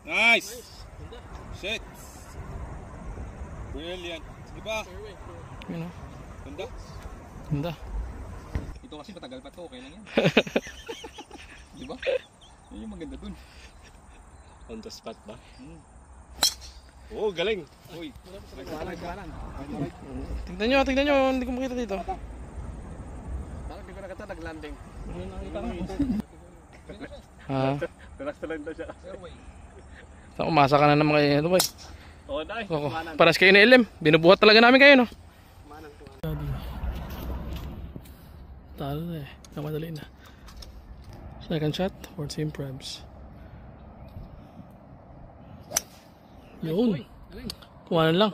Nice! Shit! Brilliant! Sige pa! Yun o. Ganda? Ganda. Ito kasi matagal pa to, okay lang yan. Diba? Yun yung maganda dun. On the spot ba? Oh, galing. Uy! Kanan. Tignan nyo, hindi ko makita dito. Parang di ko nakita nag-landing. Ha? Relax na lang daw siya. Fairway. So, umasa ka na naman kayo. Ito boy. Oo, dahil. Paras kayo ni LM. Binubuhat talaga namin kayo, no? Talo na eh. Namadali na. Second shot for Team Prebs. Yun. Kumanan lang.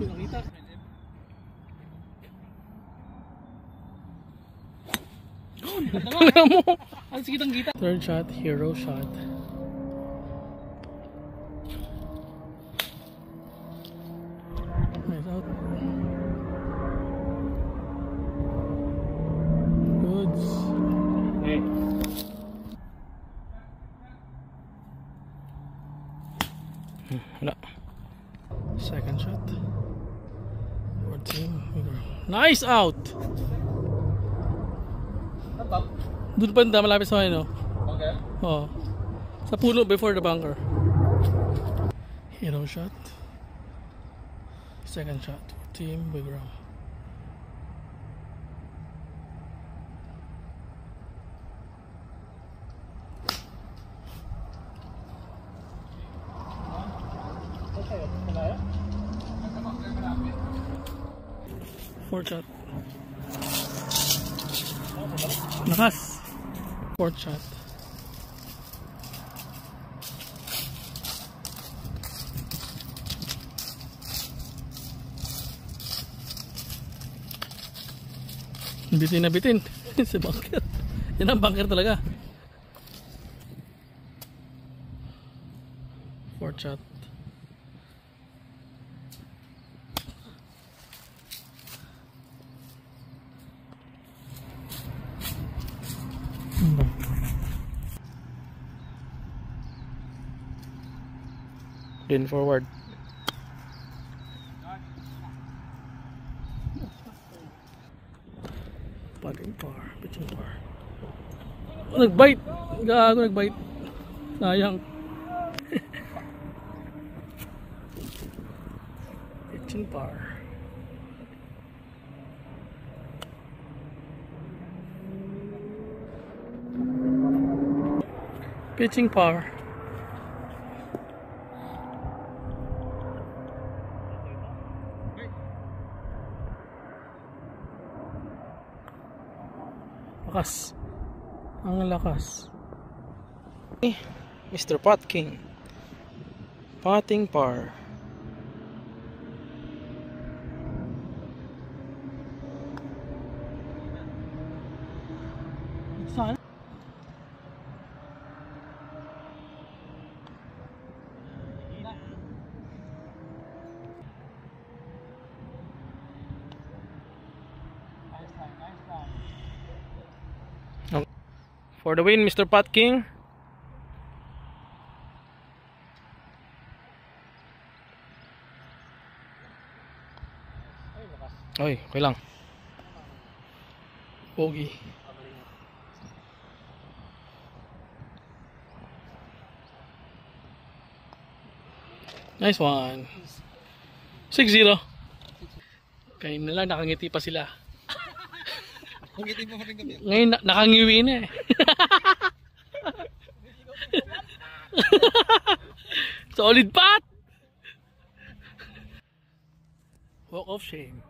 Nakita. Mo. Ang sikitang kita. Third shot, hero shot. Nice out. Goods. Hey. Wala. Second shot. Team. Nice out! Doon pa na malapit sa akin, no? Okay. Oo. Sa puno before the bunker. Hero shot. Second shot. Team Wigram. Fourth shot. Lakas. Fourth shot. Bitin na bitin. Si bunker. Yan ang bunker talaga. Fourth shot. then forward. Putting par, pitching par. Oh, nagbite! Gago, nagbite. Sayang. Pitching par. Pitching par. Lakas. Ang lakas. Mr. Putt King. Putting par. Saan? For the win, Mr. Putt King. Oy, okay lang. Bogey. Nice one. 6-0. Kaya na lang, nakangiti pa sila. Pagkitin mo rin kami. Ngayon, nakangiwi na eh. Solid putt! Walk of shame.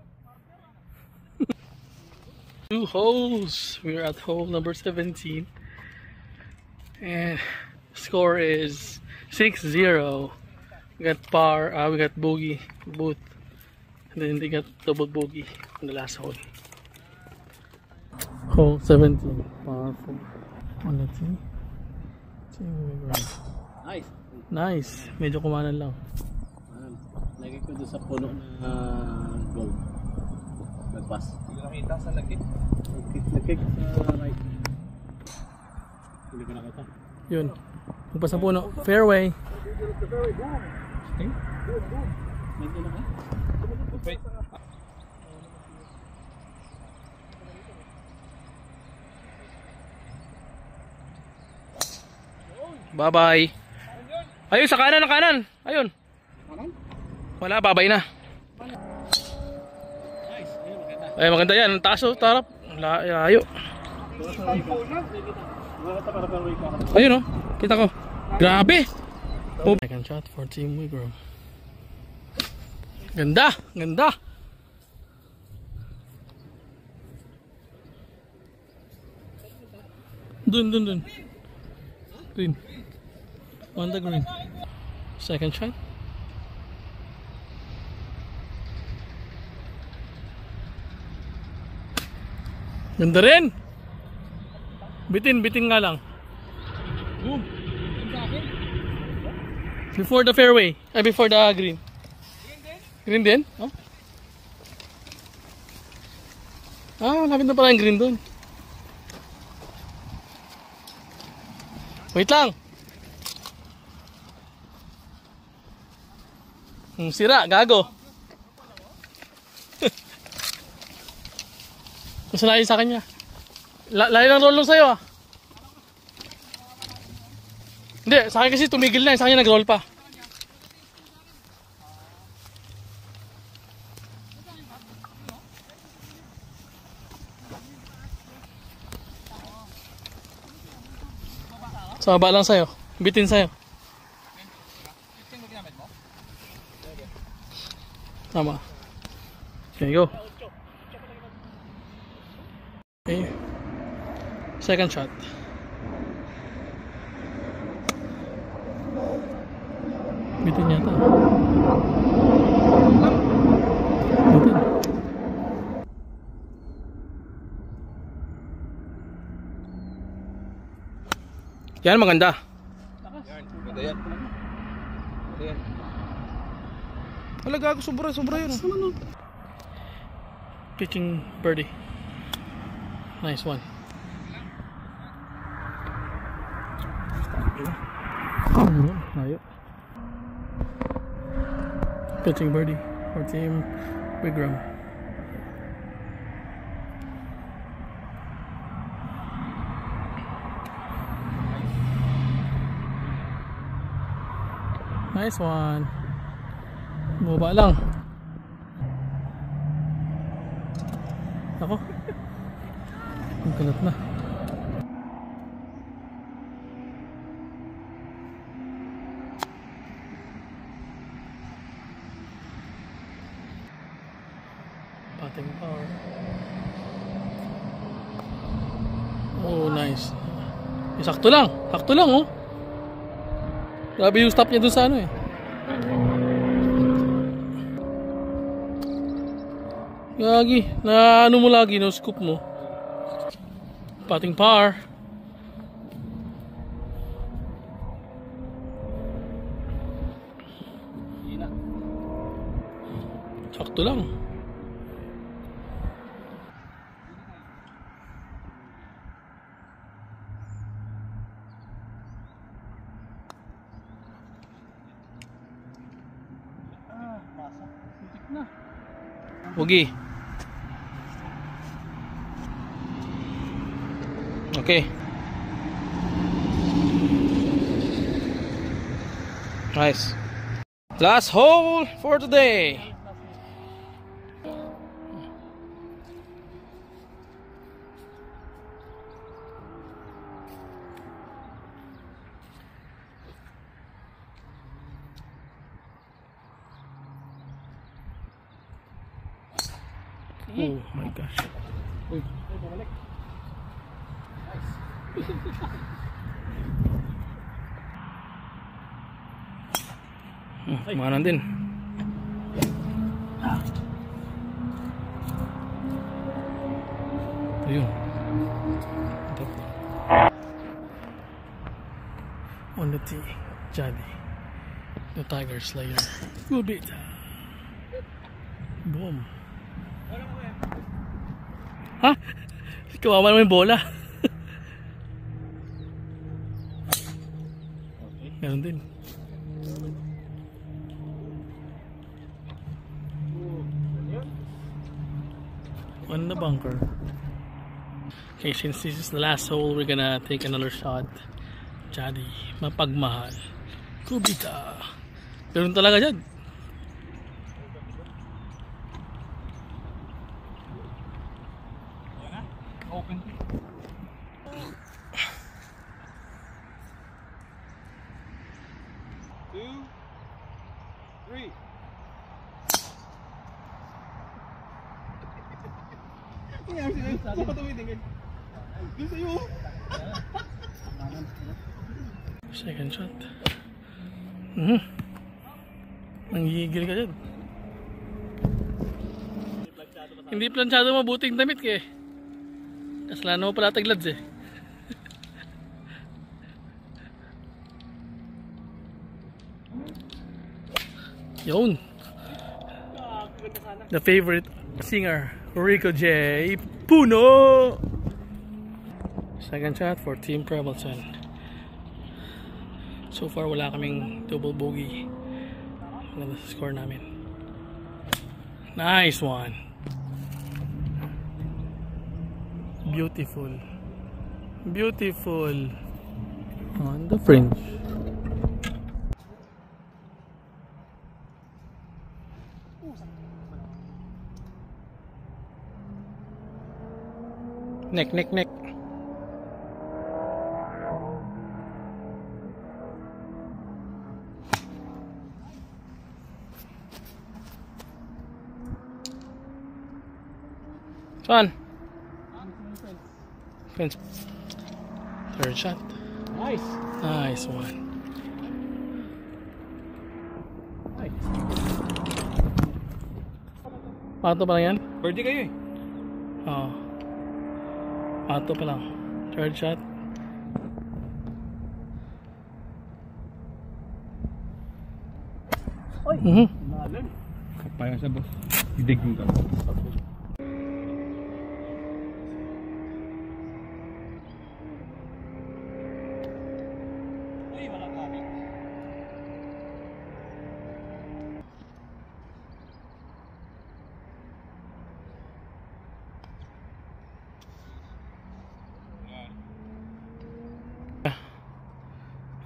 2 holes. We're at hole number 17. And score is 6-0. We got par, we got bogey both. And then they got double bogey on the last hole. Hole 17, par 4. Oh, let's see. Nice. Nice. Medyo kumanan lang. Lagi ko doon sa puno na gold. Nagpas. Hindi ko nakita sa lakit. Nagkick sa right. Hindi ko nakita. Yun. Magpas sa puno. Fairway. Medyo na ka? Wait. Bye-bye. Ayun, sa kanan, na kanan. Ayun. Wala, babay na. Nice. Ayun, maganda. Ay, maganda yan. Ang taas, oh, tarap. Layo. Ayun, oh. Kita ko. Grabe. Second shot for Team Wigram. Ganda! Ganda! Dun. Green. On the green. Second shot. Ganda rin! Bitin nga lang. Before the fairway. Before the green. Green din? Oh. Lapit na pala yung green doon. Wait lang. Sira, gago. Masalayin sa kanya. Layo ng roll lang sa'yo ah. Hindi, sa akin kasi tumigil na. Sa kanya nag-roll pa. Sa baba lang sa'yo. Bitin sa'yo. Tama. Okay, go. Okay. Second shot. Bitin yata. Bitin. Yan, maganda. Ganda yan. Ganda yan. Wala, gago. Sobra yun. Pitching birdie. Nice one. Ayo. Pitching birdie for Team Bigram. Nice one. Bumaba lang. Ako. Ang kalat na. Pating power. Oh, nice. Sakto lang. Sakto lang, oh. Grabe yung stop niya dun sa ano eh. Gagi. Na ano mo lagi, no scoop mo. Pating par. Sakto lang. Ugi. Okay. Nice. Last hole for today. Oh my gosh. Kumanan din. Ayun. On the tee, Jadi, the Tiger Slayer. Good bit. Boom. Ha? Kawawa naman yung bola. Meron din. On the bunker. Okay, since this is the last hole, we're gonna take another shot. Jadi, mapagmahal. Kubita. Meron talaga dyan. Open. 2, 3. Second shot. Nanggigil ka dyan. Hindi planchado mabuting damit ka eh. Kasalanan mo pala taglads eh. Yun. The favorite singer, Rico J. Puno. Second shot for Team Prevelson. So far wala kaming double bogey. Wala sa score namin. Nice one. Beautiful. Beautiful. On the fringe. Neck. Saan? Fence. Third shot. Nice. Nice one. Nice. Pato pa lang yan? Birdie kayo eh. Oo. Pato pa lang. Third shot. Oy. Malam. Kapaya sa boss. Hidig mo ka.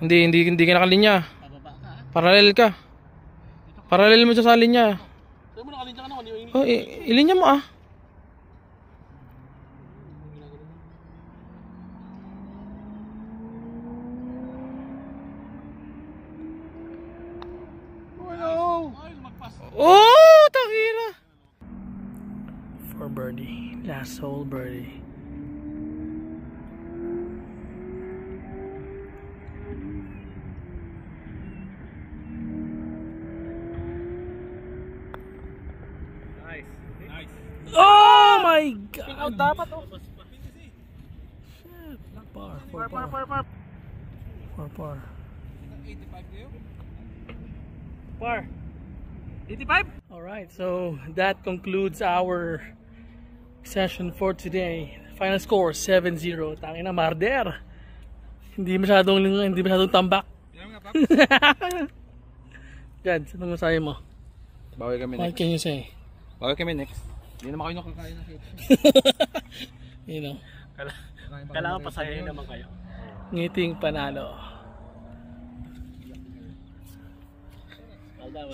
Hindi ka nakalinya. Pababa ka. Parallel ka. Parallel mo siya sa linya. Sabi mo nakalinya ka naman, yung Oh, ilinya mo ah. Oh, takira. For birdie. Last hole birdie. Nice. Nice. Oh my God. dapat oh. Shit. Par. Par. 85 kayo? Par. 85? Alright, so that concludes our session for today. Final score 7-0. Tangina Marder. Hindi masyadong tambak. Yan nga, Pap. Jad, anong masahe mo? Bawi kami What can you say? Bawi kami next. Hindi naman kayo nakakain na kita. You know, Kailangan pasayahin naman kayo. ngiting panalo.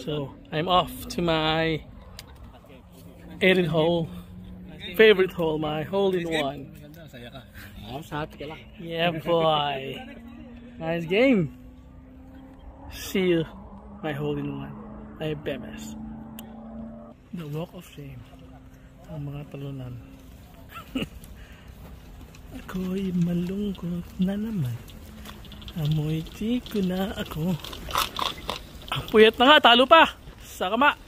So, I'm off to my 8th hole. Favorite hole, my hole-in-one. Maganda, saya ka. Happy ka lang. Yeah, boy. Nice game. See you, my hole-in-one. My bemes. The walk of shame. Ang mga talunan. Ako'y malungkot na naman. Amoy tiko na ako. Ang puyat na nga, talo pa. Sa kama.